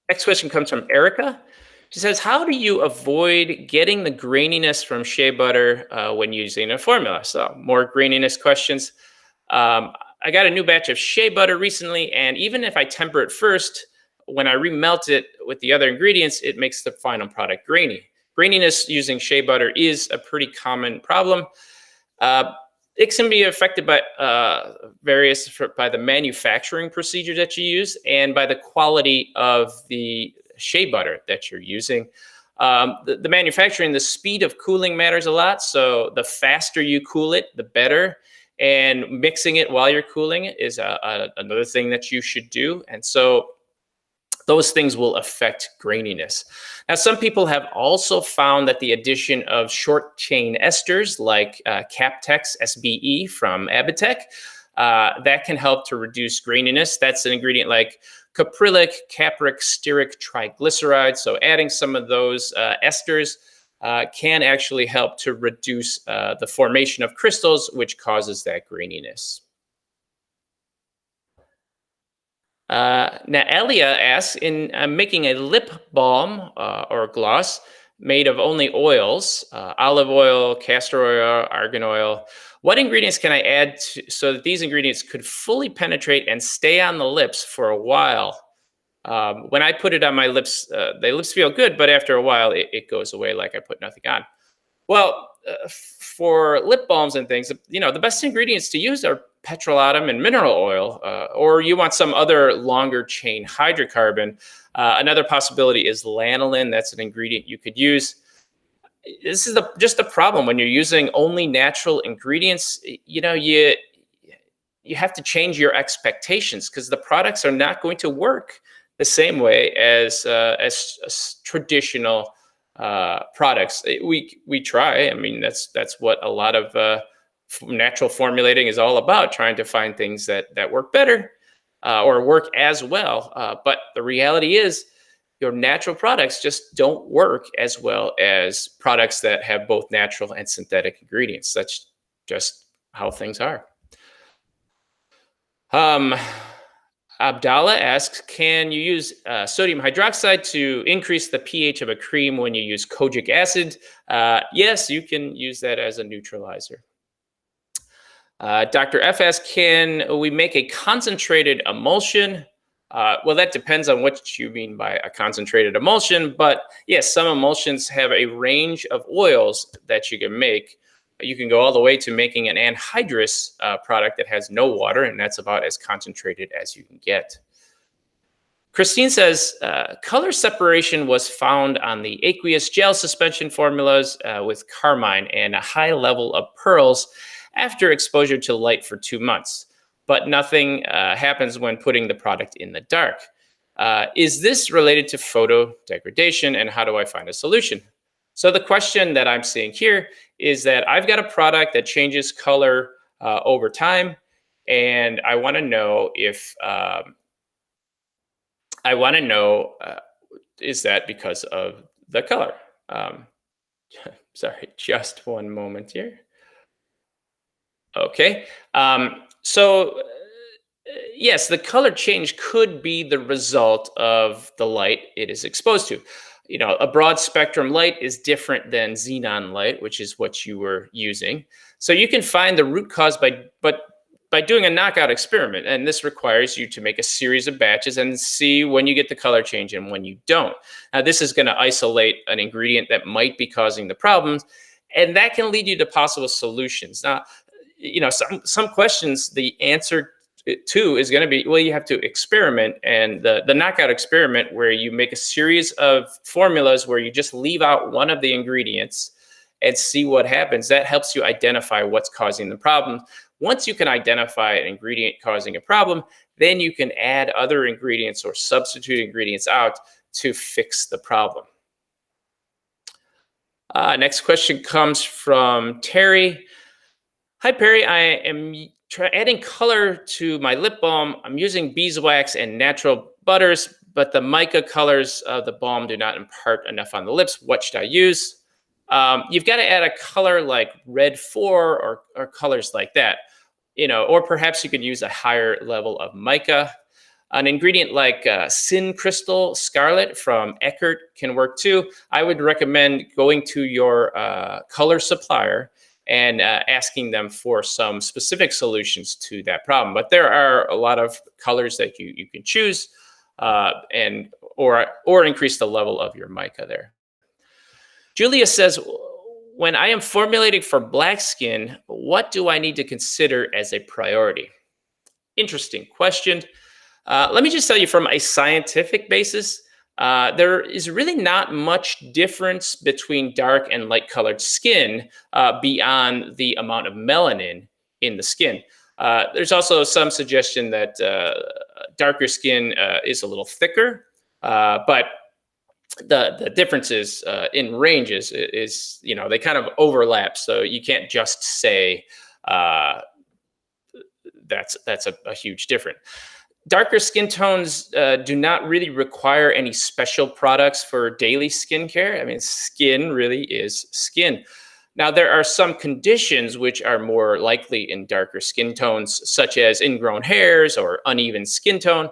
Next question comes from Erica. She says, how do you avoid getting the graininess from shea butter when using a formula? So more graininess questions. I got a new batch of shea butter recently, and even if I temper it first, when I remelt it with the other ingredients, it makes the final product grainy. Graininess using shea butter is a pretty common problem. It can be affected by by the manufacturing procedure that you use and by the quality of the shea butter that you're using. The manufacturing, the speed of cooling matters a lot. So the faster you cool it, the better. And mixing it while you're cooling it is another thing that you should do. And so those things will affect graininess. Now, some people have also found that the addition of short chain esters like Captex SBE from Abitec, that can help to reduce graininess. That's an ingredient like caprylic, capric, stearic triglyceride. So adding some of those esters can actually help to reduce the formation of crystals, which causes that graininess. Now, Elia asks, in making a lip balm or gloss made of only oils, olive oil, castor oil, argan oil, what ingredients can I add so that these ingredients could fully penetrate and stay on the lips for a while? When I put it on my lips, the lips feel good, but after a while, it goes away like I put nothing on. Well, for lip balms and things, the best ingredients to use are petrolatum and mineral oil, or you want some other longer chain hydrocarbon. Another possibility is lanolin. That's an ingredient you could use. This is just the problem when you're using only natural ingredients. You have to change your expectations because the products are not going to work the same way as traditional products. We try. I mean, that's what a lot of natural formulating is all about, trying to find things that work better or work as well. But the reality is, your natural products just don't work as well as products that have both natural and synthetic ingredients. That's just how things are. Um, Abdallah asks, can you use sodium hydroxide to increase the pH of a cream when you use kojic acid? Yes, you can use that as a neutralizer. Dr. F asks, can we make a concentrated emulsion? Well, that depends on what you mean by a concentrated emulsion. But yes, some emulsions have a range of oils that you can make. You can go all the way to making an anhydrous product that has no water, and that's about as concentrated as you can get. Christine says, color separation was found on the aqueous gel suspension formulas with carmine and a high level of pearls after exposure to light for 2 months. But nothing happens when putting the product in the dark. Is this related to photo degradation, and how do I find a solution? So the question that I'm seeing here is that I've got a product that changes color over time, and I want to know if is that because of the color? Sorry, just one moment here. Okay, so yes, the color change could be the result of the light it is exposed to. A broad spectrum light is different than xenon light, which is what you were using. So you can find the root cause by doing a knockout experiment. And this requires you to make a series of batches and see when you get the color change and when you don't. Now, this is going to isolate an ingredient that might be causing the problems, and that can lead you to possible solutions. Now, some questions, the answer to is going to be, well, you have to experiment. And the knockout experiment, where you make a series of formulas where you just leave out one of the ingredients and see what happens, that helps you identify what's causing the problem. Once you can identify an ingredient causing a problem, then you can add other ingredients or substitute ingredients out to fix the problem. Next question comes from Terry. Hi, Perry. I am adding color to my lip balm. I'm using beeswax and natural butters, but the mica colors of the balm do not impart enough on the lips. What should I use? You've got to add a color like red 4 or colors like that, or perhaps you could use a higher level of mica. An ingredient like Sin Crystal Scarlet from Eckert can work too. I would recommend going to your color supplier and asking them for some specific solutions to that problem. But there are a lot of colors that you can choose or increase the level of your mica there. Julia says, when I am formulating for black skin, what do I need to consider as a priority? Interesting question. Let me just tell you, from a scientific basis, there is really not much difference between dark and light colored skin beyond the amount of melanin in the skin. There's also some suggestion that darker skin is a little thicker, but the differences in ranges is they kind of overlap. So you can't just say that's a huge difference. Darker skin tones do not really require any special products for daily skincare. I mean, skin really is skin. Now, there are some conditions which are more likely in darker skin tones, such as ingrown hairs or uneven skin tone.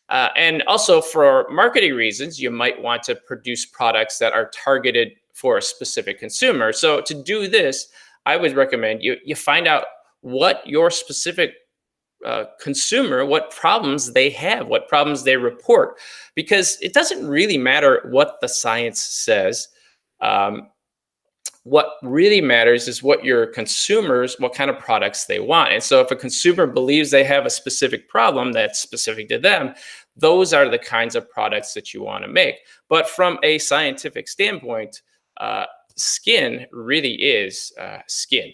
And also, for marketing reasons, you might want to produce products that are targeted for a specific consumer. So to do this, I would recommend you find out what your specific consumer what problems they have, what problems they report, because it doesn't really matter what the science says. Um, what really matters is what your consumers, what kind of products they want. And so if a consumer believes they have a specific problem that's specific to them, those are the kinds of products that you want to make. But from a scientific standpoint, skin really is skin.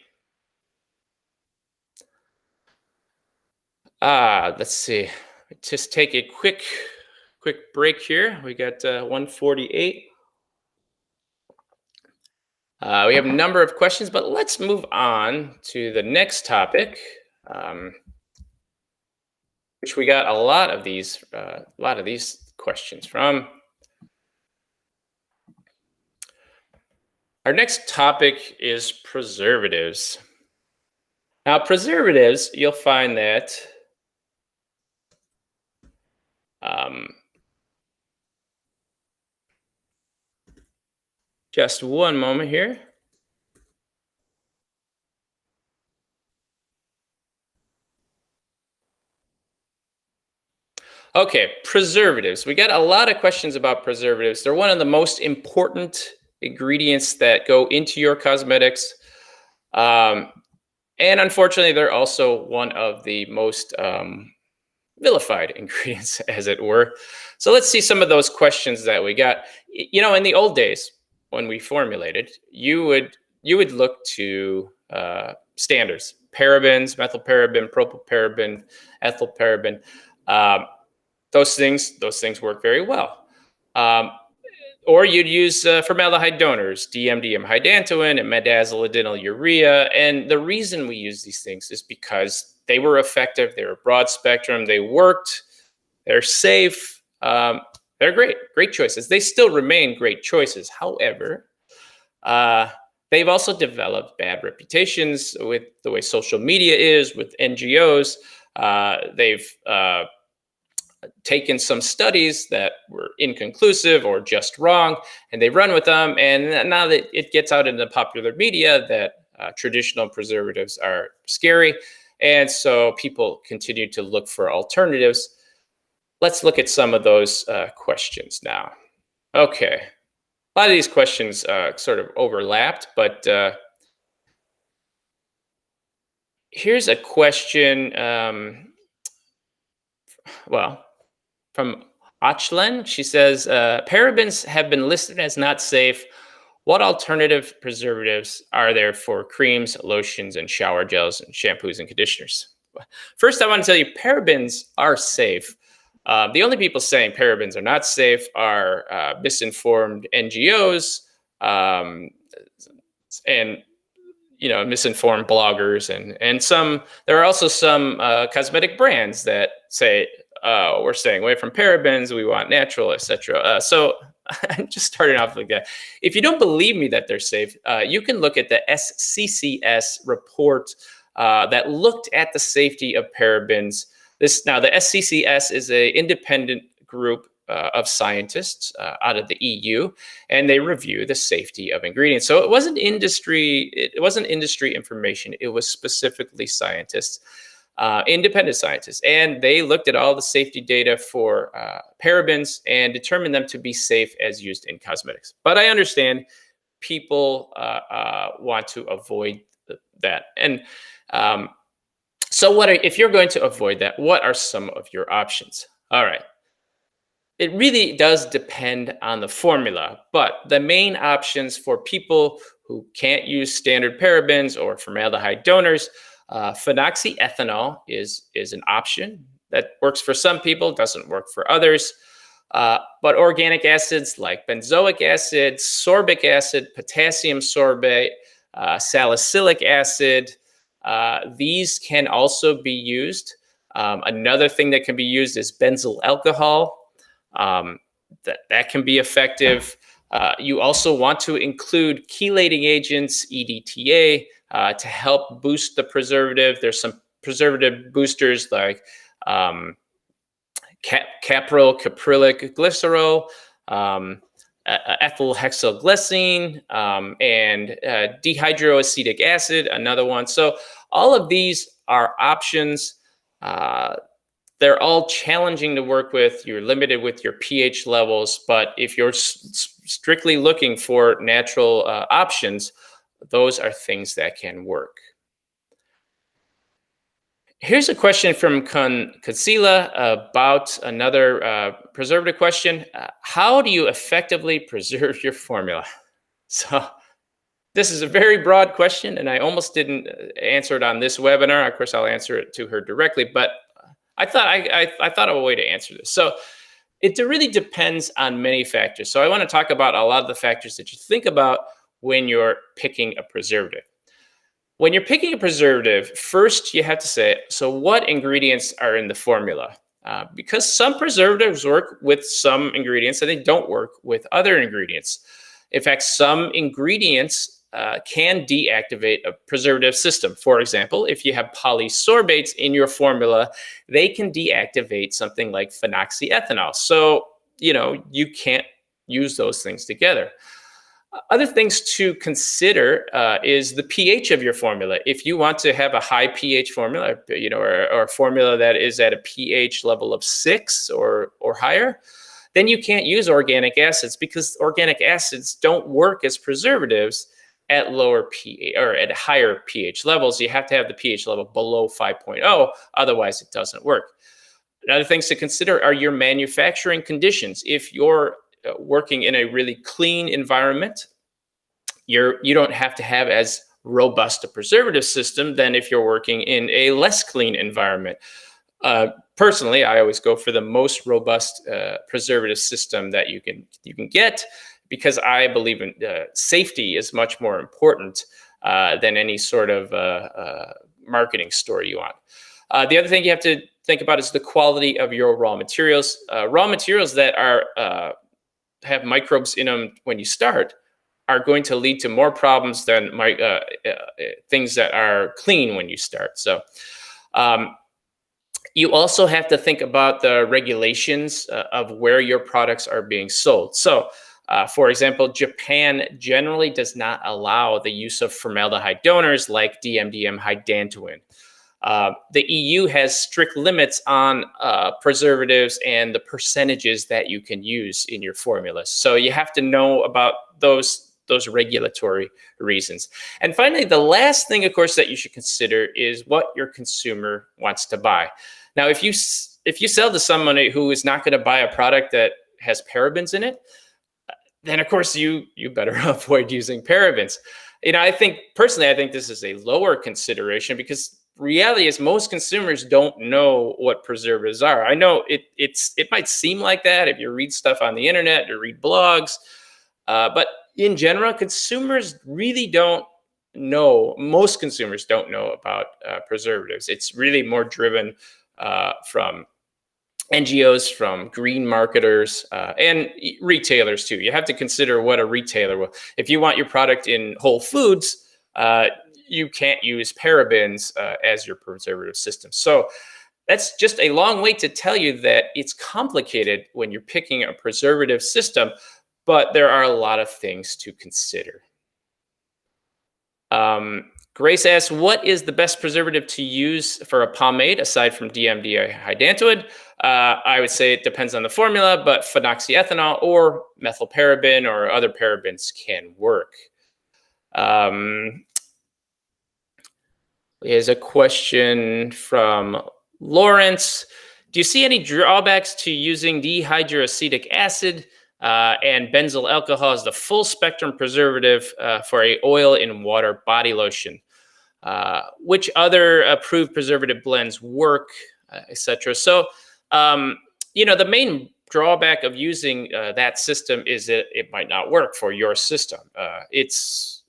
Let's see. Just take a quick break here. We got 148. We have a number of questions, but let's move on to the next topic, um, which we got a lot of these questions from. Our next topic is preservatives. Now, preservatives, you'll find that um, just one moment here. Okay, preservatives. We got a lot of questions about preservatives. They're one of the most important ingredients that go into your cosmetics. Um, and unfortunately, they're also one of the most vilified ingredients, as it were. So let's see some of those questions that we got. In the old days when we formulated, you would look to standards: parabens, methylparaben, propylparaben, ethylparaben. Um, those things work very well. Um, or you'd use formaldehyde donors, DMDM hydantoin and midazoleadylurea. And the reason we use these things is because they were effective, they were broad spectrum, they worked, they're safe, they're great choices. They still remain great choices. However, uh, they've also developed bad reputations with the way social media is, with NGOs. They've taken some studies that were inconclusive or just wrong, and they run with them. And now that it gets out in the popular media that traditional preservatives are scary, and so people continue to look for alternatives. Let's look at some of those questions now. Okay, a lot of these questions sort of overlapped, but here's a question. Well, from Achlen. She says, parabens have been listed as not safe. What alternative preservatives are there for creams, lotions, and shower gels, and shampoos and conditioners? First, I want to tell you, parabens are safe. The only people saying parabens are not safe are misinformed NGOs, um, and misinformed bloggers, and some. There are also some cosmetic brands that say, we're staying away from parabens, we want natural, etc. So I'm just starting off like that. If you don't believe me that they're safe, you can look at the SCCS report that looked at the safety of parabens. Now the SCCS is an independent group of scientists out of the EU, and they review the safety of ingredients. So it wasn't industry information. It was specifically scientists, independent scientists, and they looked at all the safety data for parabens and determined them to be safe as used in cosmetics. But I understand people want to avoid that, and so if you're going to avoid that? What are some of your options? All right. It really does depend on the formula, but the main options for people who can't use standard parabens or formaldehyde donors, phenoxyethanol is an option that works for some people, doesn't work for others. But organic acids like benzoic acid, sorbic acid, potassium sorbate, salicylic acid, these can also be used. Another thing that can be used is benzyl alcohol. That can be effective. You also want to include chelating agents, EDTA, to help boost the preservative. There's some preservative boosters like capryl caprylic glycerol, ethyl hexylglycine, and dehydroacetic acid, another one. So all of these are options. Uh, they're all challenging to work with. You're limited with your pH levels, but if you're strictly looking for natural options, those are things that can work. Here's a question from Katsila about another preservative question. How do you effectively preserve your formula? So this is a very broad question, and I almost didn't answer it on this webinar. Of course, I'll answer it to her directly, but I thought of a way to answer this. So it really depends on many factors. So I want to talk about a lot of the factors that you think about when you're picking a preservative. When you're picking a preservative, first you have to say, so what ingredients are in the formula? Because some preservatives work with some ingredients and they don't work with other ingredients. In fact, some ingredients can deactivate a preservative system. For example, if you have polysorbates in your formula, they can deactivate something like phenoxyethanol. So, you can't use those things together. Other things to consider is the pH of your formula. If you want to have a high pH formula, or a formula that is at a pH level of 6 or higher, then you can't use organic acids because organic acids don't work as preservatives at lower pH or at higher pH levels. You have to have the pH level below 5.0, otherwise it doesn't work. Other things to consider are your manufacturing conditions. If you're working in a really clean environment, you don't have to have as robust a preservative system than if you're working in a less clean environment. Personally, I always go for the most robust preservative system that you can get, because I believe in safety is much more important than any sort of marketing story you want. The other thing you have to think about is the quality of your raw materials. Raw materials that are have microbes in them when you start are going to lead to more problems than things that are clean when you start. So you also have to think about the regulations of where your products are being sold. So for example, Japan generally does not allow the use of formaldehyde donors like DMDM hydantoin. The EU has strict limits on preservatives and the percentages that you can use in your formulas. So you have to know about those regulatory reasons. And finally, the last thing, of course, that you should consider is what your consumer wants to buy. Now, if you sell to someone who is not going to buy a product that has parabens in it, then of course you better avoid using parabens. I think this is a lower consideration, because reality is most consumers don't know what preservatives are. I know it might seem like that if you read stuff on the internet or read blogs, but in general, consumers really don't know. Most consumers don't know about preservatives. It's really more driven from NGOs, from green marketers, and retailers too. You have to consider what a retailer will. If you want your product in Whole Foods, you can't use parabens as your preservative system. So that's just a long way to tell you that it's complicated when you're picking a preservative system, but there are a lot of things to consider. Grace asks, what is the best preservative to use for a pomade aside from DMD hydantoin? I would say it depends on the formula, but phenoxyethanol or methylparaben or other parabens can work. Here's a question from Lawrence. Do you see any drawbacks to using dihydroacetic acid and benzyl alcohol as the full spectrum preservative for a oil in water body lotion? Which other approved preservative blends work, etc. So, the main drawback of using that system is that it might not work for your system. It's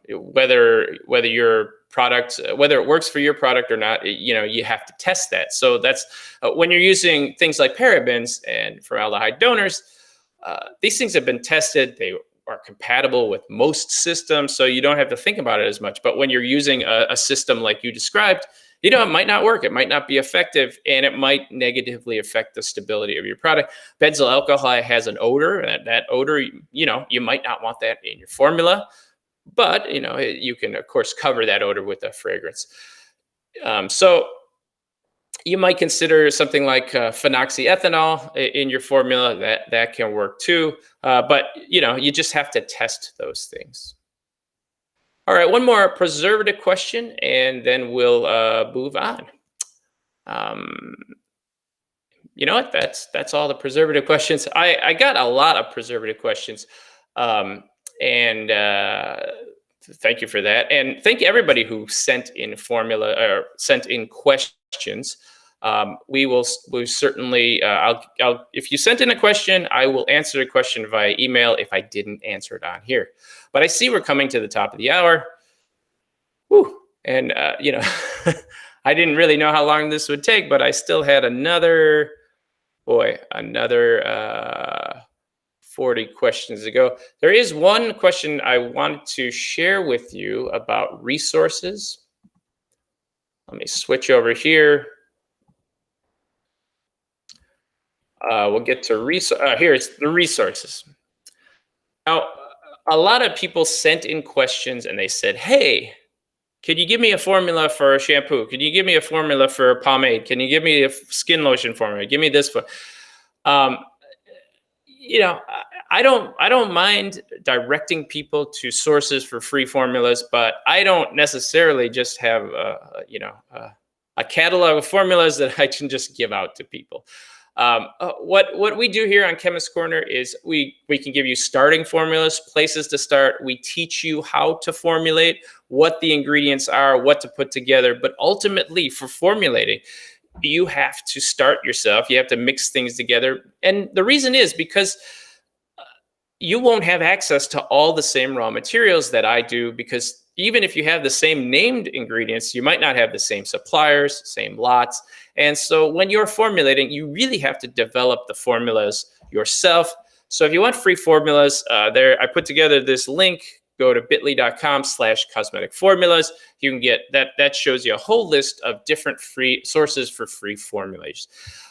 whether your product, whether it works for your product or not, you have to test that. So that's when you're using things like parabens and formaldehyde donors. These things have been tested. They are compatible with most systems, so you don't have to think about it as much. But when you're using a system like you described, it might not work. It might not be effective, and it might negatively affect the stability of your product. Benzyl alcohol has an odor, and that odor, you might not want that in your formula. But you can of course cover that odor with a fragrance. So You might consider something like phenoxyethanol in your formula. That can work too. But you just have to test those things. All right, one more preservative question, and then we'll move on. Um, you know what? That's all the preservative questions. I got a lot of preservative questions, um, and thank you for that. And thank you everybody who sent in formula or sent in questions. We certainly I'll if you sent in a question, I will answer the question via email if I didn't answer it on here. But I see we're coming to the top of the hour. Whew. And I didn't really know how long this would take, but I still had another 40 questions to go. There is one question I wanted to share with you about resources. Let me switch over here. We'll get to here's the resources. Now, a lot of people sent in questions and they said, "Hey, can you give me a formula for a shampoo? Can you give me a formula for a pomade? Can you give me a skin lotion formula? Give me this for." Um, I don't mind directing people to sources for free formulas, but I don't necessarily just have a catalog of formulas that I can just give out to people. What we do here on Chemist Corner is we can give you starting formulas, places to start. We teach you how to formulate, what the ingredients are, what to put together. But ultimately, for formulating, you have to start yourself. You have to mix things together. And the reason is because you won't have access to all the same raw materials that I do, because even if you have the same named ingredients, you might not have the same suppliers, same lots. And so when you're formulating, you really have to develop the formulas yourself. So if you want free formulas, I put together this link. Go to bit.ly.com/cosmetic formulas. You can get that. That shows you a whole list of different free sources for free formulas.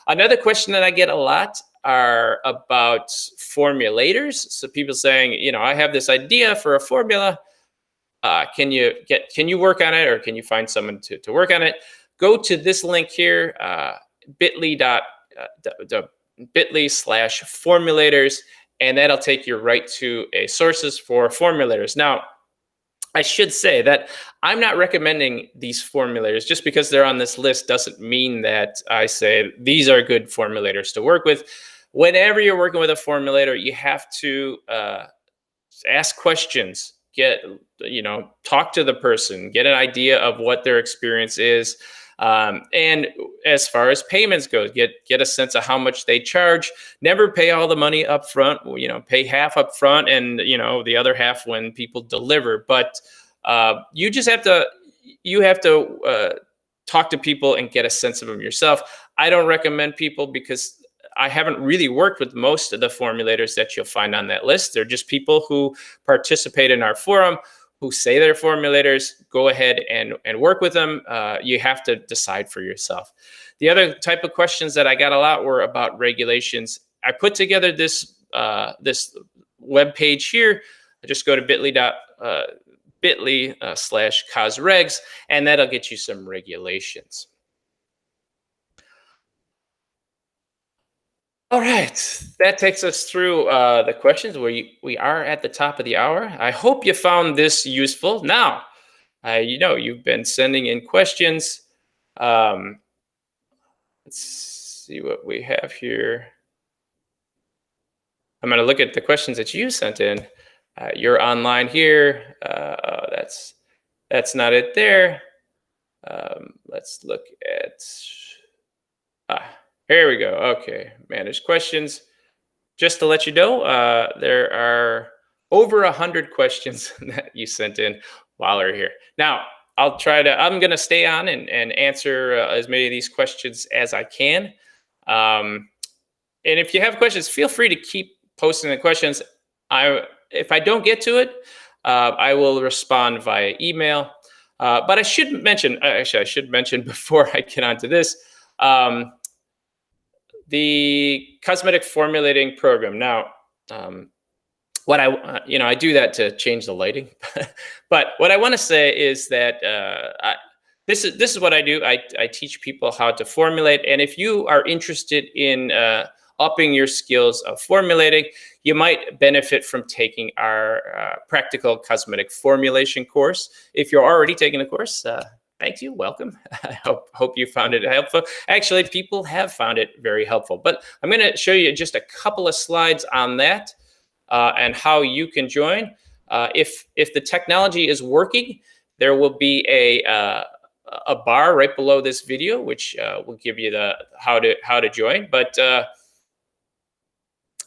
Another question that I get a lot are about formulators. So people saying, I have this idea for a formula. Can you work on it, or can you find someone to work on it? Go to this link here, bit.ly/formulators, and that'll take you right to a sources for formulators. Now, I should say that I'm not recommending these formulators. Just because they're on this list doesn't mean that I say these are good formulators to work with. Whenever you're working with a formulator, you have to ask questions, talk to the person, get an idea of what their experience is. And as far as payments goes, get a sense of how much they charge. Never pay all the money up front. Pay half up front, and the other half when people deliver. But you have to talk to people and get a sense of them yourself. I don't recommend people, because I haven't really worked with most of the formulators that you'll find on that list. They're just people who participate in our forum, who say they're formulators. Go ahead and work with them. You have to decide for yourself. The other type of questions that I got a lot were about regulations. I put together this web page here. I just go to bit.ly/cosregs, and that'll get you some regulations. All right, that takes us through the questions. We are at the top of the hour. I hope you found this useful. Now, you've been sending in questions. Um, let's see what we have here. I'm going to look at the questions that you sent in. You're online here. That's not it there. Let's look at. Here we go. Okay, manage questions. Just to let you know, there are over 100 questions that you sent in while we're here. Now, I'm going to stay on and answer as many of these questions as I can. And if you have questions, feel free to keep posting the questions. If I don't get to it, I will respond via email. But I should mention before I get onto this, the cosmetic formulating program. Now, what I do that to change the lighting. But what I want to say is that this is what I do. I teach people how to formulate, and if you are interested in upping your skills of formulating, you might benefit from taking our practical cosmetic formulation course. If you're already taking the course, thank you, welcome. I hope you found it helpful. Actually, people have found it very helpful. But I'm going to show you just a couple of slides on that and how you can join. If the technology is working, there will be a bar right below this video, which will give you the how to join. But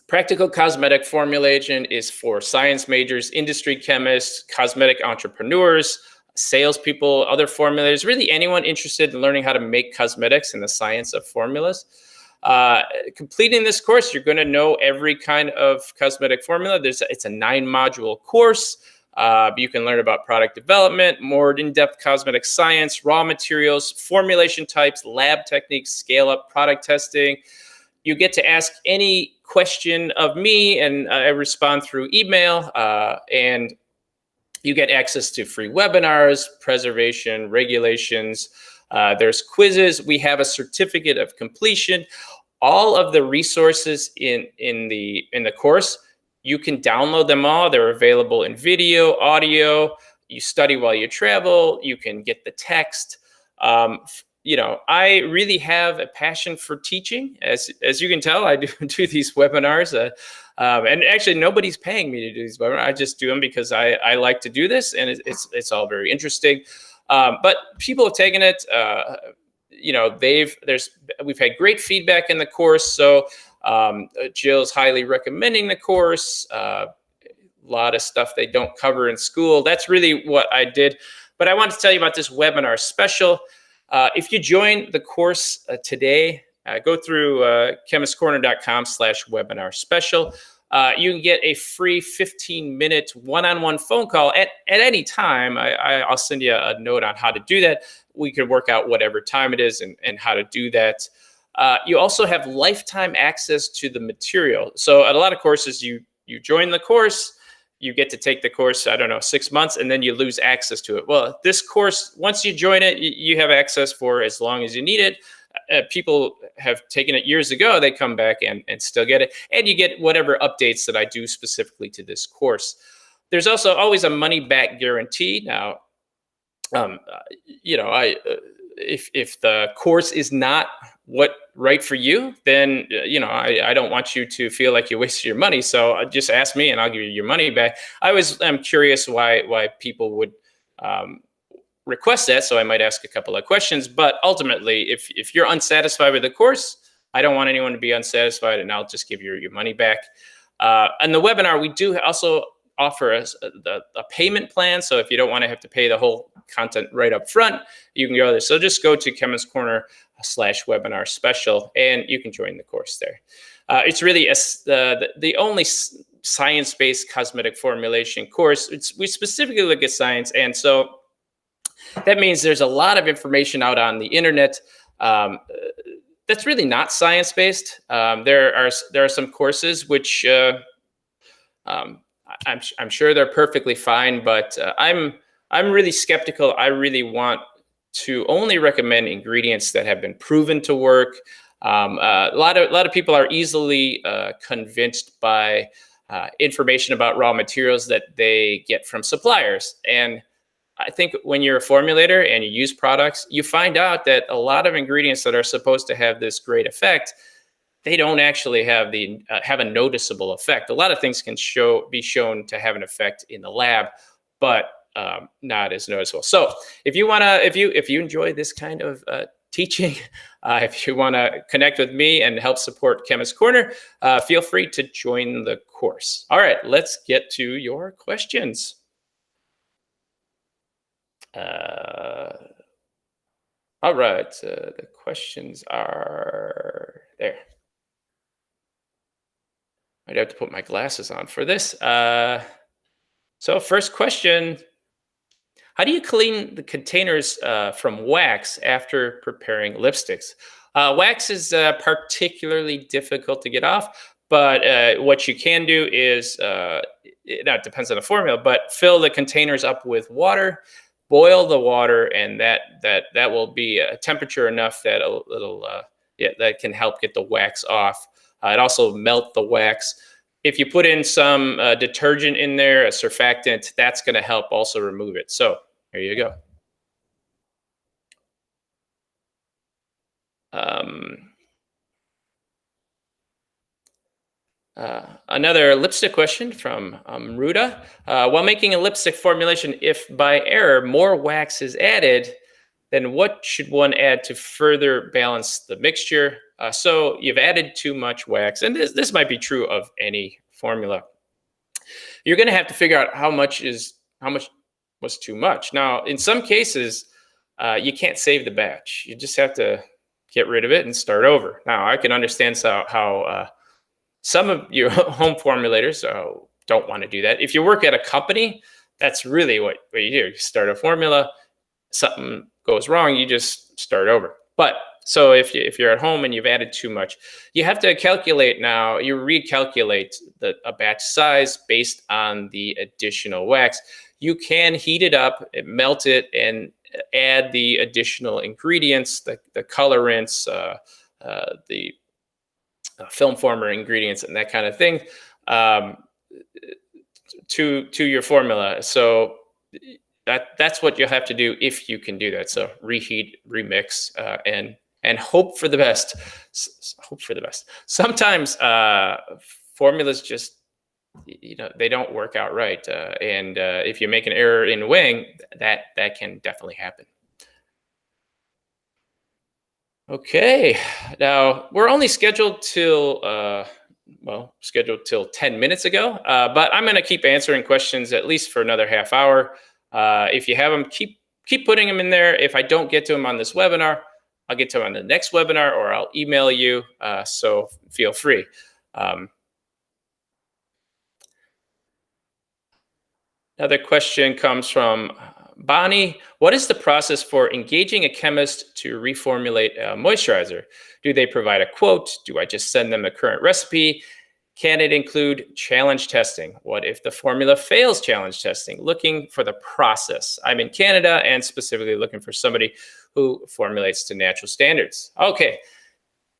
practical cosmetic formulation is for science majors, industry chemists, cosmetic entrepreneurs, salespeople, other formulators, really anyone interested in learning how to make cosmetics and the science of formulas. Completing this course, you're going to know every kind of cosmetic formula. It's a 9-module course. You can learn about product development, more in-depth cosmetic science, raw materials, formulation types, lab techniques, scale-up, product testing. You get to ask any question of me, and I respond through email. And you get access to free webinars, preservation, regulations. There's quizzes. We have a certificate of completion. All of the resources in the course, you can download them all. They're available in video, audio. You study while you travel. You can get the text. I really have a passion for teaching. As you can tell, I do these webinars. And actually, nobody's paying me to do these webinars. I just do them because I like to do this, and it's all very interesting. But people have taken it. We've had great feedback in the course. So Jill's highly recommending the course. A lot of stuff they don't cover in school. That's really what I did. But I want to tell you about this webinar special. If you join the course today, go through chemistcorner.com/webinar special. You can get a free 15-minute one-on-one phone call at any time. I'll send you a note on how to do that. We can work out whatever time it is and how to do that. You also have lifetime access to the material. So at a lot of courses, you join the course, you get to take the course, 6 months, and then you lose access to it. Well, this course, once you join it, you have access for as long as you need it. People have taken it years ago. They come back and still get it. And you get whatever updates that I do specifically to this course. There's also always a money-back guarantee. Now, if the course is not right for you, then I don't want you to feel like you wasted your money. So just ask me, and I'll give you your money back. I am curious why people would request that, so I might ask a couple of questions. But ultimately, if you're unsatisfied with the course, I don't want anyone to be unsatisfied, and I'll just give you your money back. And the webinar, we do also offer a payment plan. So if you don't want to have to pay the whole content right up front, you can go there. So just go to chemistcorner/webinar special, and you can join the course there. It's really the only science-based cosmetic formulation course. We specifically look at science, and so that means there's a lot of information out on the internet that's really not science-based. There are some courses which I'm sure they're perfectly fine, but I'm really skeptical. I really want to only recommend ingredients that have been proven to work. A lot of people are easily convinced by information about raw materials that they get from suppliers. And I think when you're a formulator and you use products, you find out that a lot of ingredients that are supposed to have this great effect, they don't actually have a noticeable effect. A lot of things can be shown to have an effect in the lab, but not as noticeable. So if you enjoy this kind of teaching, if you want to connect with me and help support Chemist Corner, feel free to join the course. All right, let's get to your questions. All right, the questions are there. I'd have to put my glasses on for this. So first question, how do you clean the containers from wax after preparing lipsticks? Wax is particularly difficult to get off, but what you can do is, it depends on the formula, but fill the containers up with water, boil the water, and that will be a temperature enough that it'll yeah, that can help get the wax off. It also melt the wax. If you put in some detergent in there, a surfactant, that's going to help also remove it. So there you go. Um, Another lipstick question from Ruda. While making a lipstick formulation, if by error more wax is added, then what should one add to further balance the mixture? So you've added too much wax, and this might be true of any formula. You're going to have to figure out how much was too much. Now, in some cases, you can't save the batch. You just have to get rid of it and start over. Now, I can understand how some of your home formulators don't want to do that. If you work at a company, that's really what you do. You start a formula, something goes wrong, you just start over. But so if you're at home and you've added too much, you have to calculate now. You recalculate a batch size based on the additional wax. You can heat it up, melt it, and add the additional ingredients, the colorants, the film former ingredients, and that kind of thing, um, to your formula. So that's what you'll have to do if you can do that. So reheat, remix, and hope for the best. Hope for the best. Sometimes formulas just they don't work out right, and if you make an error in weighing, that can definitely happen. Okay, now we're only scheduled till 10 minutes ago, but I'm going to keep answering questions at least for another half hour. If you have them, keep putting them in there. If I don't get to them on this webinar, I'll get to them on the next webinar, or I'll email you. So feel free. Um, Another question comes from Bonnie. What is the process for engaging a chemist to reformulate a moisturizer? Do they provide a quote? Do I just send them a current recipe? Can it include challenge testing? What if the formula fails challenge testing? Looking for the process. I'm in Canada and specifically looking for somebody who formulates to natural standards. Okay,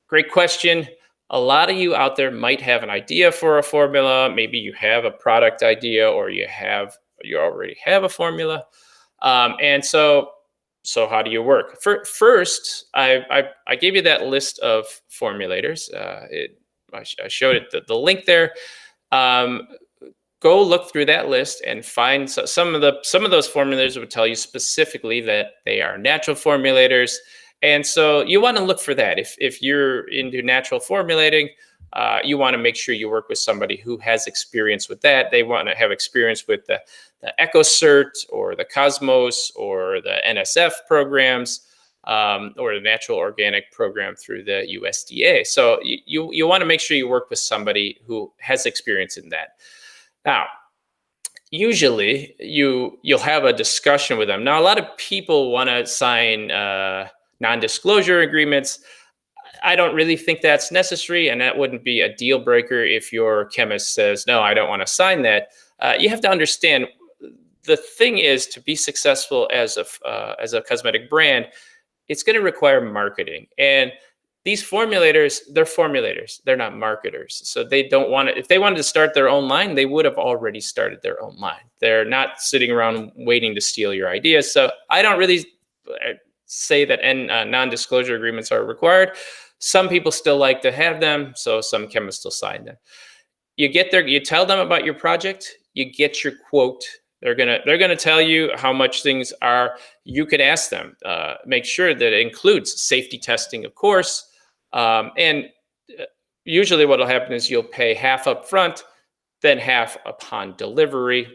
great question. A lot of you out there might have an idea for a formula. Maybe you have a product idea, or you already have a formula. And so how do you work? First, I gave you that list of formulators. I showed it the link there. Um, Go look through that list and find some of those formulators would tell you specifically that they are natural formulators, and so you want to look for that. If you're into natural formulating, you want to make sure you work with somebody who has experience with that. They want to have experience with the EcoCert or the Cosmos or the NSF programs, or the natural organic program through the USDA. So you want to make sure you work with somebody who has experience in that. Now, usually you'll have a discussion with them. Now, a lot of people want to sign non-disclosure agreements. I don't really think that's necessary, and that wouldn't be a deal breaker if your chemist says, no, I don't want to sign that. You have to understand, the thing is, to be successful as a cosmetic brand, it's going to require marketing. And these formulators, they're formulators. They're not marketers. So they don't want to, if they wanted to start their own line, they would have already started their own line. They're not sitting around waiting to steal your ideas. So I don't really say that non-disclosure agreements are required. Some people still like to have them, so some chemists still sign them. You get there, you tell them about your project, you get your quote. They're gonna tell you how much things are. You can ask them. Make sure that it includes safety testing, of course. And usually, what'll happen is you'll pay half up front, then half upon delivery.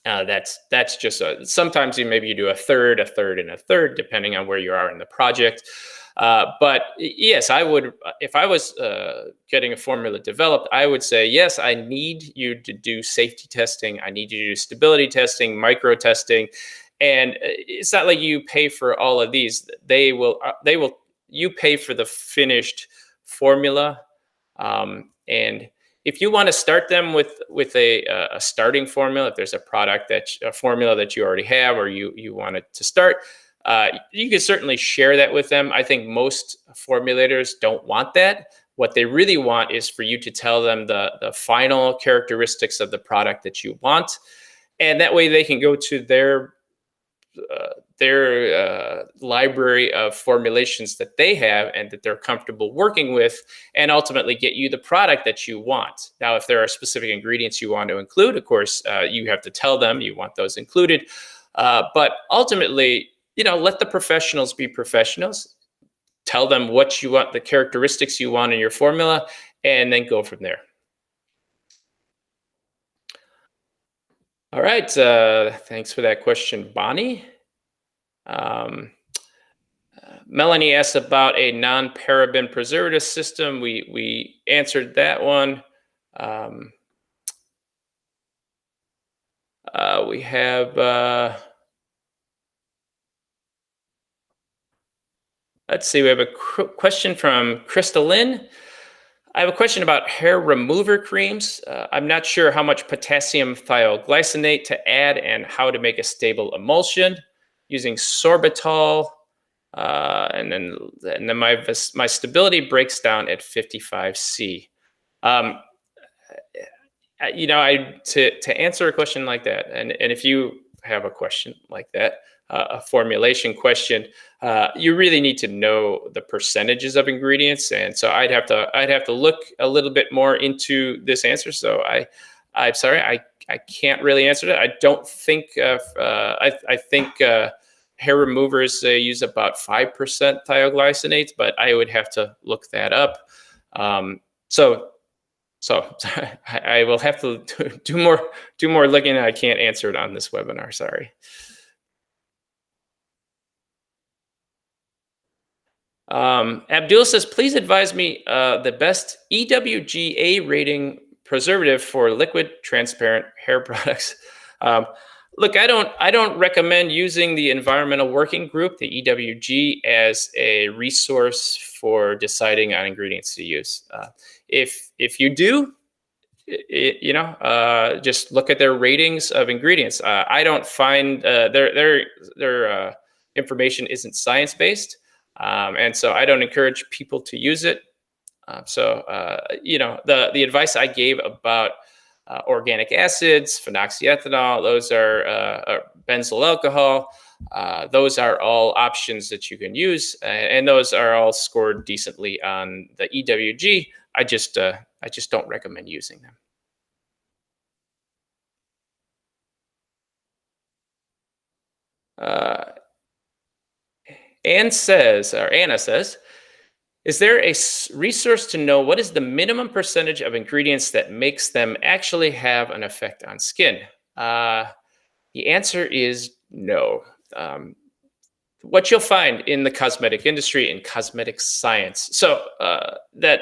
That's just sometimes maybe you do a third, and a third, depending on where you are in the project. But yes, I would, if I was getting a formula developed, I would say, yes, I need you to do safety testing. I need you to do stability testing, micro testing. And it's not like you pay for all of these. You pay for the finished formula. And if you want to start them with a starting formula, if there's a formula that you already have, or you wanted to start, you can certainly share that with them. I think most formulators don't want that. What they really want is for you to tell them the final characteristics of the product that you want, and that way they can go to their library of formulations that they have and that they're comfortable working with, and ultimately get you the product that you want. Now, if there are specific ingredients you want to include, of course, you have to tell them you want those included. But ultimately, let the professionals be professionals. Tell them what you want, the characteristics you want in your formula, and then go from there. All right. Thanks for that question, Bonnie. Um, Melanie asked about a non-paraben preservative system. We answered that one. Um, we have let's see. We have a question from Crystalline. I have a question about hair remover creams. I'm not sure how much potassium thioglycinate to add and how to make a stable emulsion using sorbitol. And then my stability breaks down at 55C. Um, to answer a question like that, and if you have a question like that, a formulation question, you really need to know the percentages of ingredients, and so I'd have to look a little bit more into this answer. So I'm sorry, I can't really answer that. I don't think I think hair removers use about 5% thioglycinates, but I would have to look that up. So I will have to do more looking. I can't answer it on this webinar. Sorry. Abdul says, please advise me the best EWGA rating preservative for liquid transparent hair products. Look, I don't recommend using the Environmental Working Group, the EWG, as a resource for deciding on ingredients to use. If you do, just look at their ratings of ingredients. I don't find their information isn't science based, and so I don't encourage people to use it. The advice I gave about organic acids, phenoxyethanol, those are benzyl alcohol. Those are all options that you can use, and those are all scored decently on the EWG. I just don't recommend using them. Anna says, is there a resource to know what is the minimum percentage of ingredients that makes them actually have an effect on skin? The answer is no. What you'll find in the cosmetic industry and cosmetic science, so that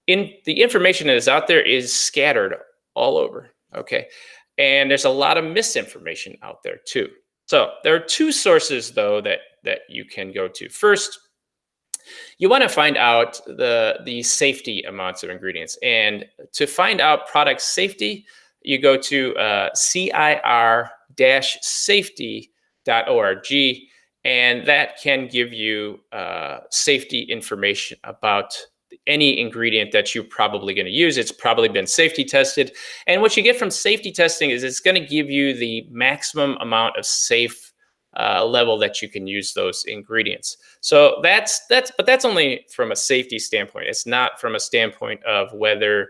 the information that is out there is scattered all over. Okay, and there's a lot of misinformation out there too. So there are two sources though that you can go to. First, you want to find out the safety amounts of ingredients, and to find out product safety, you go to CIR-safety.org, and that can give you safety information about any ingredient that you're probably going to use. It's probably been safety tested, and what you get from safety testing is it's going to give you the maximum amount of safe level that you can use those ingredients. So that's only from a safety standpoint. It's not from a standpoint of whether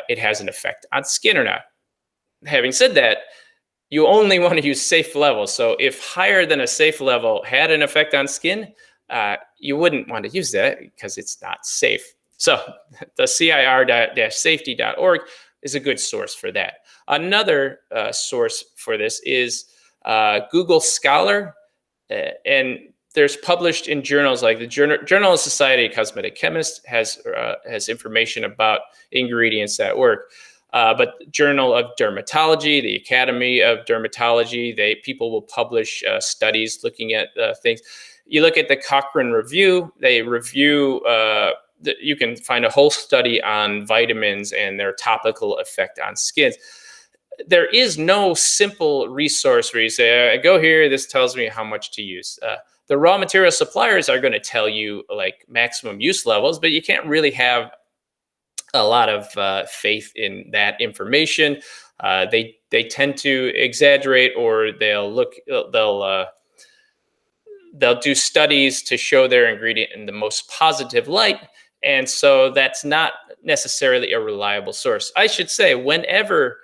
it has an effect on skin or not. Having said that, you only want to use safe levels. So if higher than a safe level had an effect on skin, you wouldn't want to use that because it's not safe. So the CIR-safety.org is a good source for that. Another source for this is Google Scholar, and there's published in journals like the Journal of Society of Cosmetic Chemists has information about ingredients that work. But Journal of Dermatology, the Academy of Dermatology, people will publish studies looking at things. You look at the Cochrane Review; they review you can find a whole study on vitamins and their topical effect on skin. There is no simple resource where you say, go here, this tells me how much to use. The raw material suppliers are going to tell you like maximum use levels, but you can't really have a lot of faith in that information. They tend to exaggerate, or they'll do studies to show their ingredient in the most positive light, and so that's not necessarily a reliable source. I should say, whenever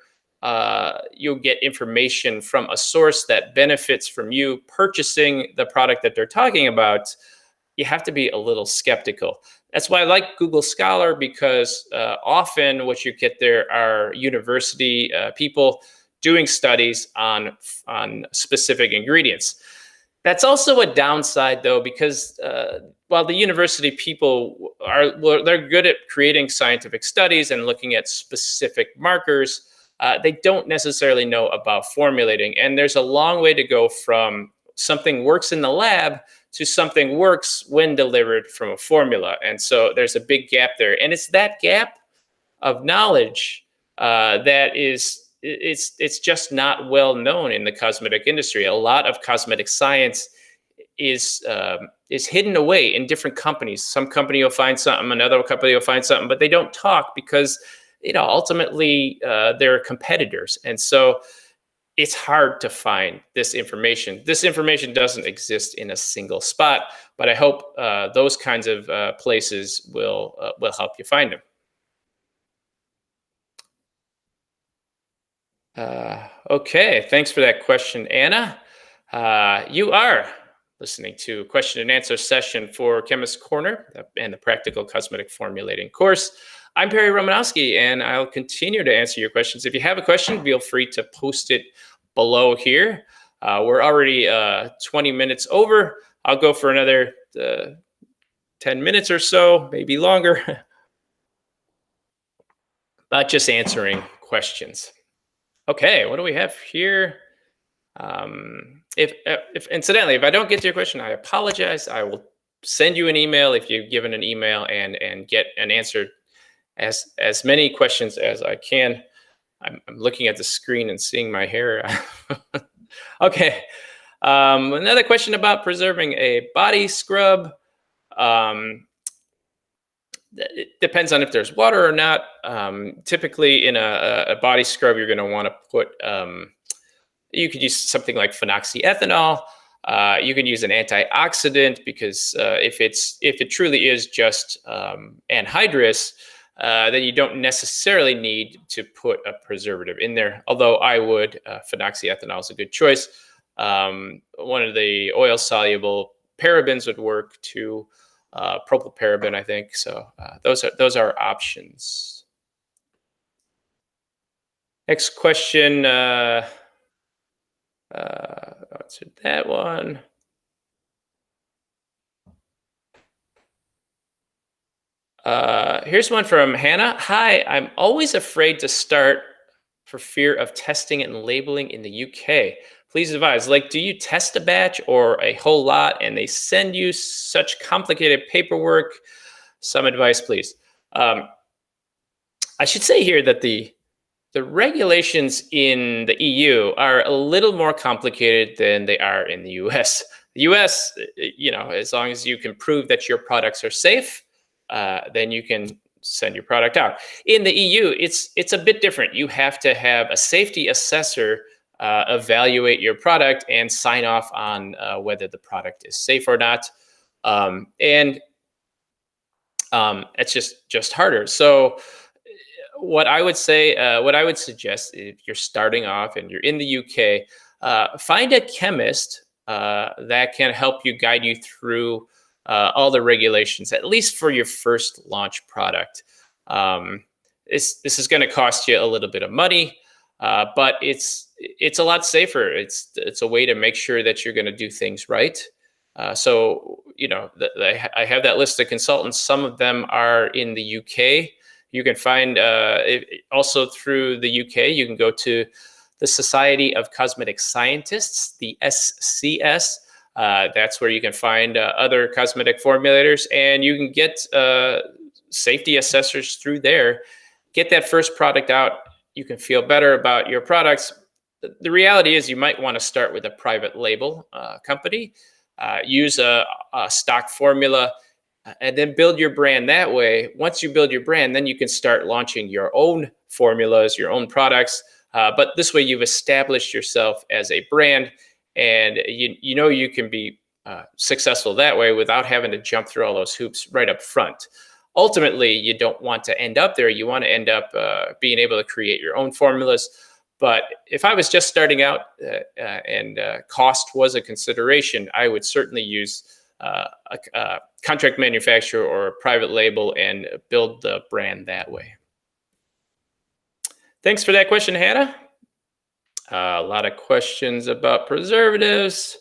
you'll get information from a source that benefits from you purchasing the product that they're talking about, you have to be a little skeptical. That's why I like Google Scholar, because often what you get there are university people doing studies on specific ingredients. That's also a downside, though, because while the university people they're good at creating scientific studies and looking at specific markers, they don't necessarily know about formulating. And there's a long way to go from something works in the lab to something works when delivered from a formula. And so there's a big gap there. And it's that gap of knowledge that it's just not well known in the cosmetic industry. A lot of cosmetic science is hidden away in different companies. Some company will find something, another company will find something, but they don't talk because ultimately they're competitors. And so it's hard to find this information. This information doesn't exist in a single spot, but I hope those kinds of places will help you find them. Okay, thanks for that question, Anna. You are listening to a question and answer session for Chemist Corner and the Practical Cosmetic Formulating course. I'm Perry Romanowski, and I'll continue to answer your questions. If you have a question, feel free to post it below here. We're already 20 minutes over. I'll go for another 10 minutes or so, maybe longer, about just answering questions. Okay, what do we have here? If incidentally, if I don't get to your question, I apologize. I will send you an email if you've given an email and get an answer as many questions as I can. I'm looking at the screen and seeing my hair. Okay. Another question about preserving a body scrub. It depends on if there's water or not. Typically, in a body scrub, you're going to want to put. You could use something like phenoxyethanol. You can use an antioxidant, because if it truly is just anhydrous, then you don't necessarily need to put a preservative in there. Although I would, phenoxyethanol is a good choice. One of the oil soluble parabens would work too. Propylparaben, I think. So those are options. Next question. Answered that one. Here's one from Hannah. Hi, I'm always afraid to start for fear of testing and labeling in the UK. Please advise, like, do you test a batch or a whole lot and they send you such complicated paperwork? Some advice, please. I should say here that the regulations in the EU are a little more complicated than they are in the US. The US, as long as you can prove that your products are safe, then you can send your product out. In the EU, it's a bit different. You have to have a safety assessor evaluate your product and sign off on whether the product is safe or not. And it's just harder. So what I would say, what I would suggest, if you're starting off and you're in the UK, find a chemist that can help you, guide you through all the regulations, at least for your first launch product. This is going to cost you a little bit of money, but it's a lot safer. It's a way to make sure that you're going to do things right. So I have that list of consultants. Some of them are in the UK. You can find also through the UK. You can go to the Society of Cosmetic Scientists, the SCS. That's where you can find other cosmetic formulators, and you can get safety assessors through there. Get that first product out. You can feel better about your products. The reality is, you might want to start with a private label company, use a stock formula, and then build your brand that way. Once you build your brand, then you can start launching your own formulas, your own products. But this way, you've established yourself as a brand, and you know you can be successful that way without having to jump through all those hoops right up front. Ultimately, you don't want to end up there. You want to end up being able to create your own formulas. But if I was just starting out and cost was a consideration, I would certainly use a contract manufacturer or a private label and build the brand that way. Thanks for that question, Hannah. A lot of questions about preservatives.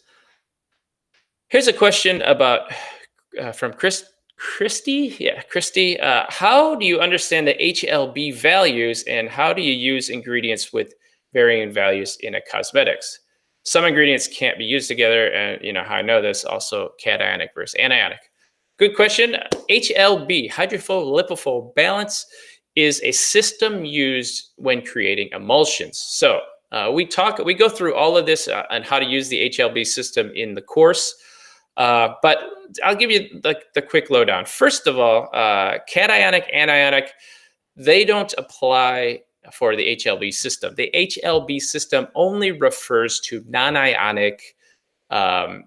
Here's a question about from Christy. Yeah, Christy. How do you understand the HLB values, and how do you use ingredients with varying values in a cosmetics? Some ingredients can't be used together, and you know how I know this. Also, cationic versus anionic. Good question. HLB, hydrophile lipophile balance, is a system used when creating emulsions. So we go through all of this on how to use the HLB system in the course. But I'll give you the quick lowdown. First of all, cationic, anionic, they don't apply for the HLB system. The HLB system only refers to non-ionic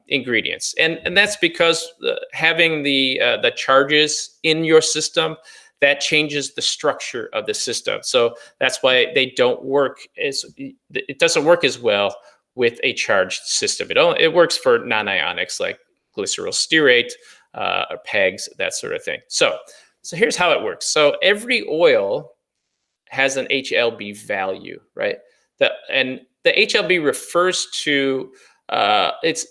ingredients, and that's because having the charges in your system, that changes the structure of the system. So that's why they don't work it doesn't work as well with a charged system. It works for non-ionics like glyceryl stearate, or PEGs, that sort of thing. So here's how it works. So every oil has an HLB value, right? And the HLB refers to it's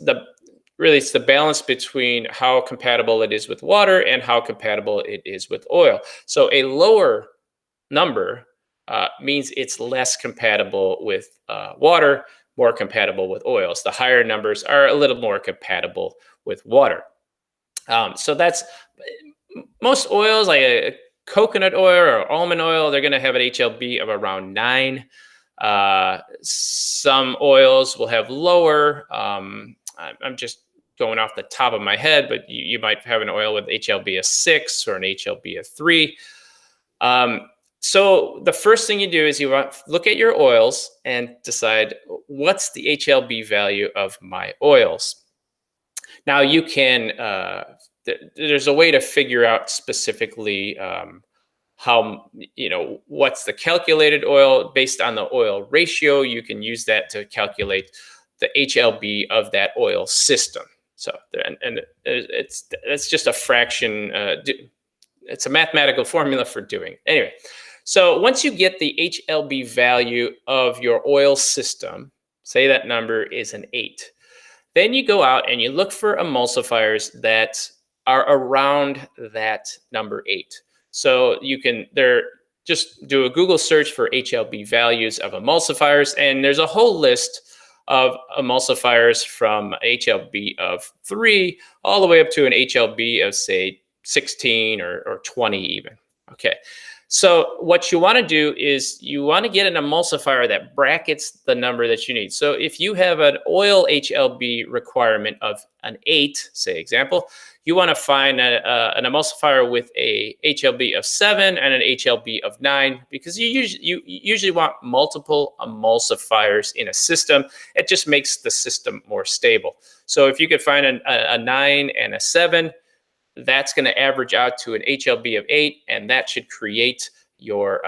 the balance between how compatible it is with water and how compatible it is with oil. So a lower number means it's less compatible with water, more compatible with oils. The higher numbers are a little more compatible with water. So that's most oils, like a coconut oil or almond oil, they're going to have an HLB of around 9. Some oils will have lower. I'm just going off the top of my head, but you might have an oil with HLB of 6 or an HLB of 3. So the first thing you do is you look at your oils and decide, what's the HLB value of my oils? Now you can, there's a way to figure out specifically how, what's the calculated oil based on the oil ratio. You can use that to calculate the HLB of that oil system. So, and it's just a fraction. It's a mathematical formula for doing. Anyway, so once you get the HLB value of your oil system, say that number is an 8, then you go out and you look for emulsifiers that are around that number 8. So you can just do a Google search for HLB values of emulsifiers, and there's a whole list of emulsifiers from HLB of 3 all the way up to an HLB of, say, 16 or 20 even. Okay. So what you want to do is you want to get an emulsifier that brackets the number that you need. So if you have an oil HLB requirement of an 8, say example, you want to find an emulsifier with a HLB of 7 and an HLB of 9, because you usually want multiple emulsifiers in a system. It just makes the system more stable. So if you could find a 9 and a 7, that's going to average out to an HLB of 8, and that should create your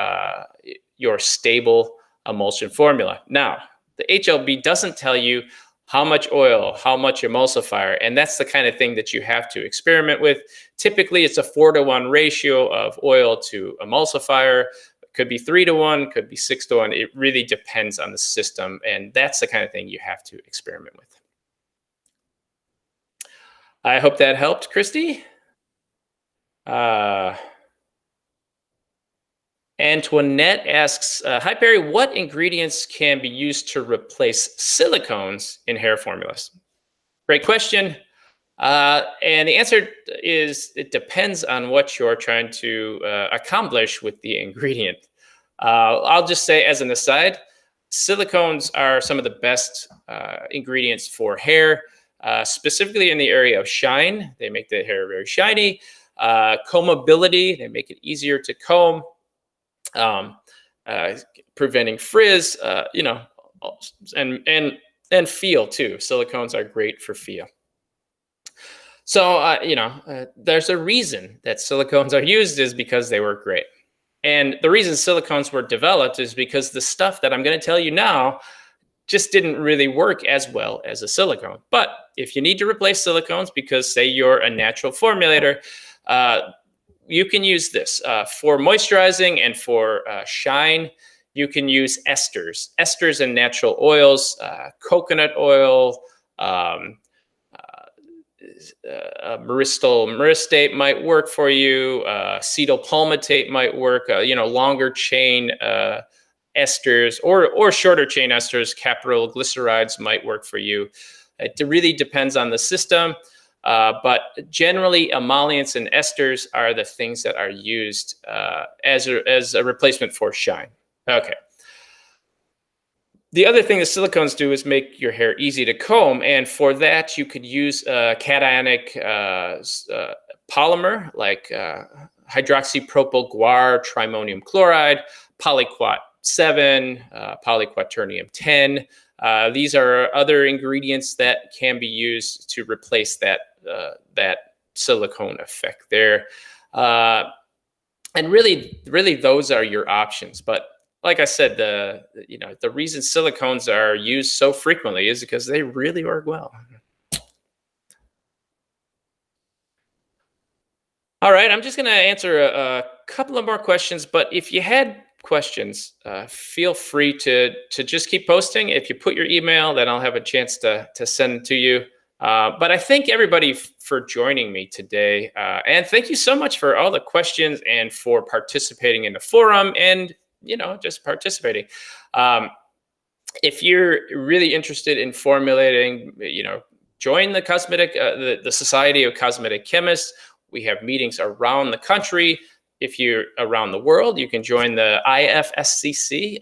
stable emulsion formula. Now, the HLB doesn't tell you how much oil, how much emulsifier, and that's the kind of thing that you have to experiment with. Typically, it's a 4-to-1 ratio of oil to emulsifier. It could be 3-to-1, could be 6-to-1. It really depends on the system, and that's the kind of thing you have to experiment with. I hope that helped, Christy. Antoinette asks, hi, Perry, what ingredients can be used to replace silicones in hair formulas? Great question. And the answer is it depends on what you're trying to accomplish with the ingredient. I'll just say, as an aside, silicones are some of the best ingredients for hair, specifically in the area of shine. They make the hair very shiny. Combability, they make it easier to comb. Um, Preventing frizz, and feel too. Silicones are great for feel. So, there's a reason that silicones are used is because they work great. And the reason silicones were developed is because the stuff that I'm going to tell you now just didn't really work as well as a silicone. But if you need to replace silicones because, say, you're a natural formulator, you can use this. For moisturizing and for shine, you can use esters. Esters and natural oils, coconut oil, myristate might work for you. Acetyl palmitate might work. Longer chain esters or shorter chain esters, capryl glycerides might work for you. It really depends on the system, but generally emollients and esters are the things that are used as a replacement for shine. Okay. The other thing that silicones do is make your hair easy to comb, and for that you could use a cationic polymer like hydroxypropyl guar trimonium chloride, polyquat 7, polyquaternium 10. These are other ingredients that can be used to replace that silicone effect there. And really, those are your options. But like I said, the reason silicones are used so frequently is because they really work well. All right, I'm just going to answer a couple of more questions. But if you had questions, feel free to just keep posting. If you put your email, then I'll have a chance to send it to you. But I thank everybody for joining me today. And thank you so much for all the questions and for participating in the forum and, just participating. If you're really interested in formulating, join the Cosmetic, the Society of Cosmetic Chemists. We have meetings around the country. If you're around the world, you can join the IFSCC.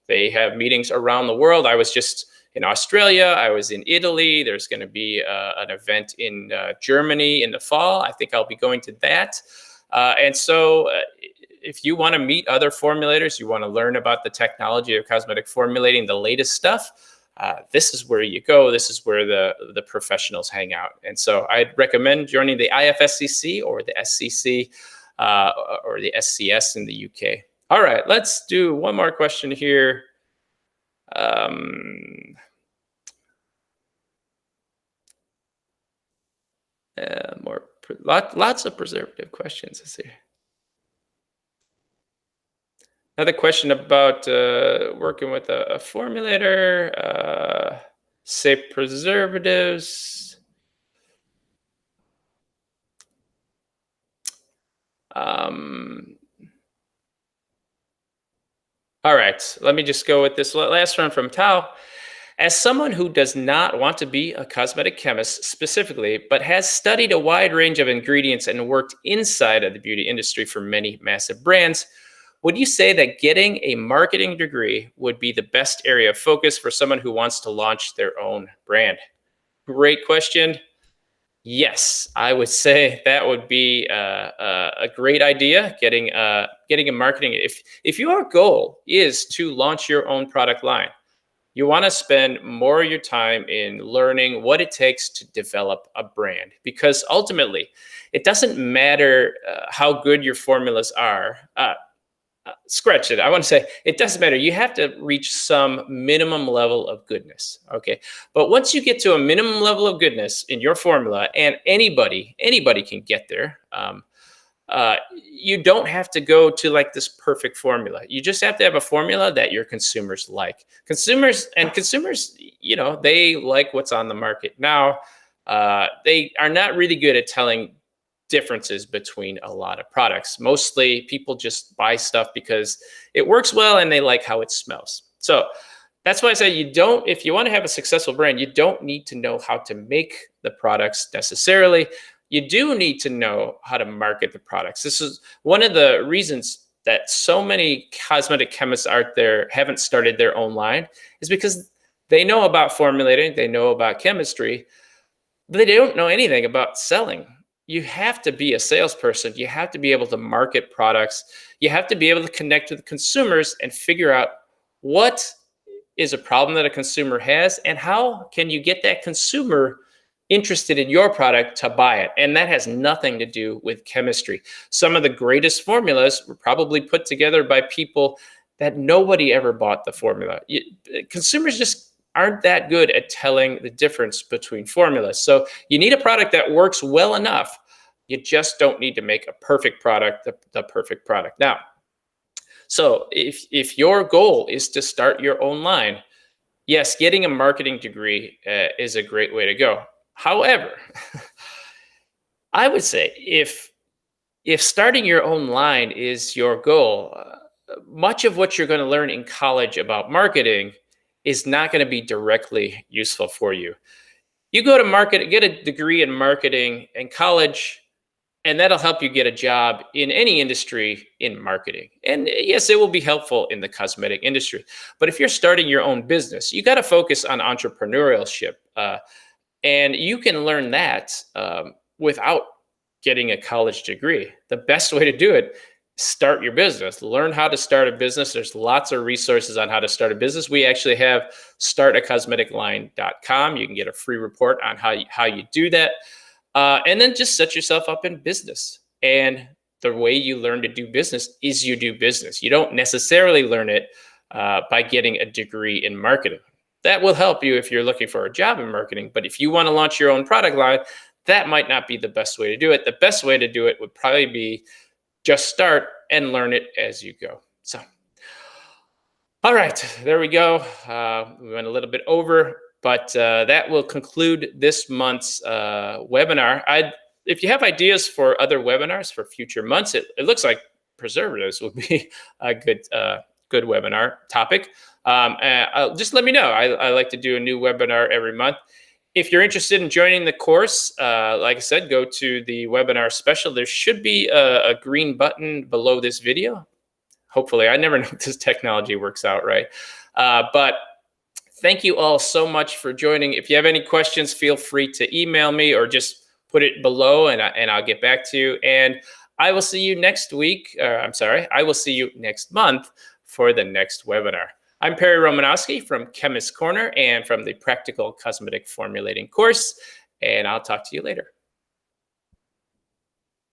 They have meetings around the world. I was just in Australia. I was in Italy. There's going to be an event in Germany in the fall. I think I'll be going to that. And so if you want to meet other formulators, you want to learn about the technology of cosmetic formulating, the latest stuff, this is where you go. This is where the professionals hang out. And so I'd recommend joining the IFSCC or the SCC or the SCS in the UK. All right, let's do one more question here. Lots of preservative questions this here. Another question about working with a formulator, say preservatives. All right, let me just go with this last one from Tao. As someone who does not want to be a cosmetic chemist specifically, but has studied a wide range of ingredients and worked inside of the beauty industry for many massive brands, would you say that getting a marketing degree would be the best area of focus for someone who wants to launch their own brand? Great question. Yes, I would say that would be a great idea. Getting a marketing. If your goal is to launch your own product line, you want to spend more of your time in learning what it takes to develop a brand, because ultimately, it doesn't matter how good your formulas are. Scratch it. I want to say it doesn't matter. You have to reach some minimum level of goodness. Okay. But once you get to a minimum level of goodness in your formula, and anybody can get there, you don't have to go to like this perfect formula. You just have to have a formula that your consumers like. Consumers, they like what's on the market now. They are not really good at telling differences between a lot of products. Mostly people just buy stuff because it works well and they like how it smells. So that's why I say if you want to have a successful brand, you don't need to know how to make the products necessarily. You do need to know how to market the products. This is one of the reasons that so many cosmetic chemists out there haven't started their own line, is because they know about formulating, they know about chemistry, but they don't know anything about selling. You have to be a salesperson. You have to be able to market products. You have to be able to connect with consumers and figure out what is a problem that a consumer has and how can you get that consumer interested in your product to buy it. And that has nothing to do with chemistry. Some of the greatest formulas were probably put together by people that nobody ever bought the formula. Consumers just aren't that good at telling the difference between formulas. So you need a product that works well enough. You just don't need to make a perfect product, the perfect product. Now, so if your goal is to start your own line, yes, getting a marketing degree is a great way to go. However, I would say if starting your own line is your goal, much of what you're going to learn in college about marketing is not going to be directly useful for you. You go to market, get a degree in marketing in college, and that'll help you get a job in any industry in marketing. And yes, it will be helpful in the cosmetic industry. But if you're starting your own business, you got to focus on entrepreneurship. And you can learn that without getting a college degree. The best way to do it, start your business. Learn how to start a business. There's lots of resources on how to start a business. We actually have startacosmeticline.com. You can get a free report on how you do that. And then just set yourself up in business. And the way you learn to do business is you do business. You don't necessarily learn it by getting a degree in marketing. That will help you if you're looking for a job in marketing. But if you want to launch your own product line, that might not be the best way to do it. The best way to do it would probably be just start and learn it as you go. So, all right, there we go. We went a little bit over, but that will conclude this month's webinar. If you have ideas for other webinars for future months, it looks like preservatives would be a good webinar topic. Just let me know. I like to do a new webinar every month. If you're interested in joining the course, like I said, go to the webinar special. There should be a green button below this video. Hopefully, I never know if this technology works out right. But thank you all so much for joining. If you have any questions, feel free to email me or just put it below and I'll get back to you. And I will see you next week. I will see you next month for the next webinar. I'm Perry Romanowski from Chemist Corner and from the Practical Cosmetic Formulating course, and I'll talk to you later.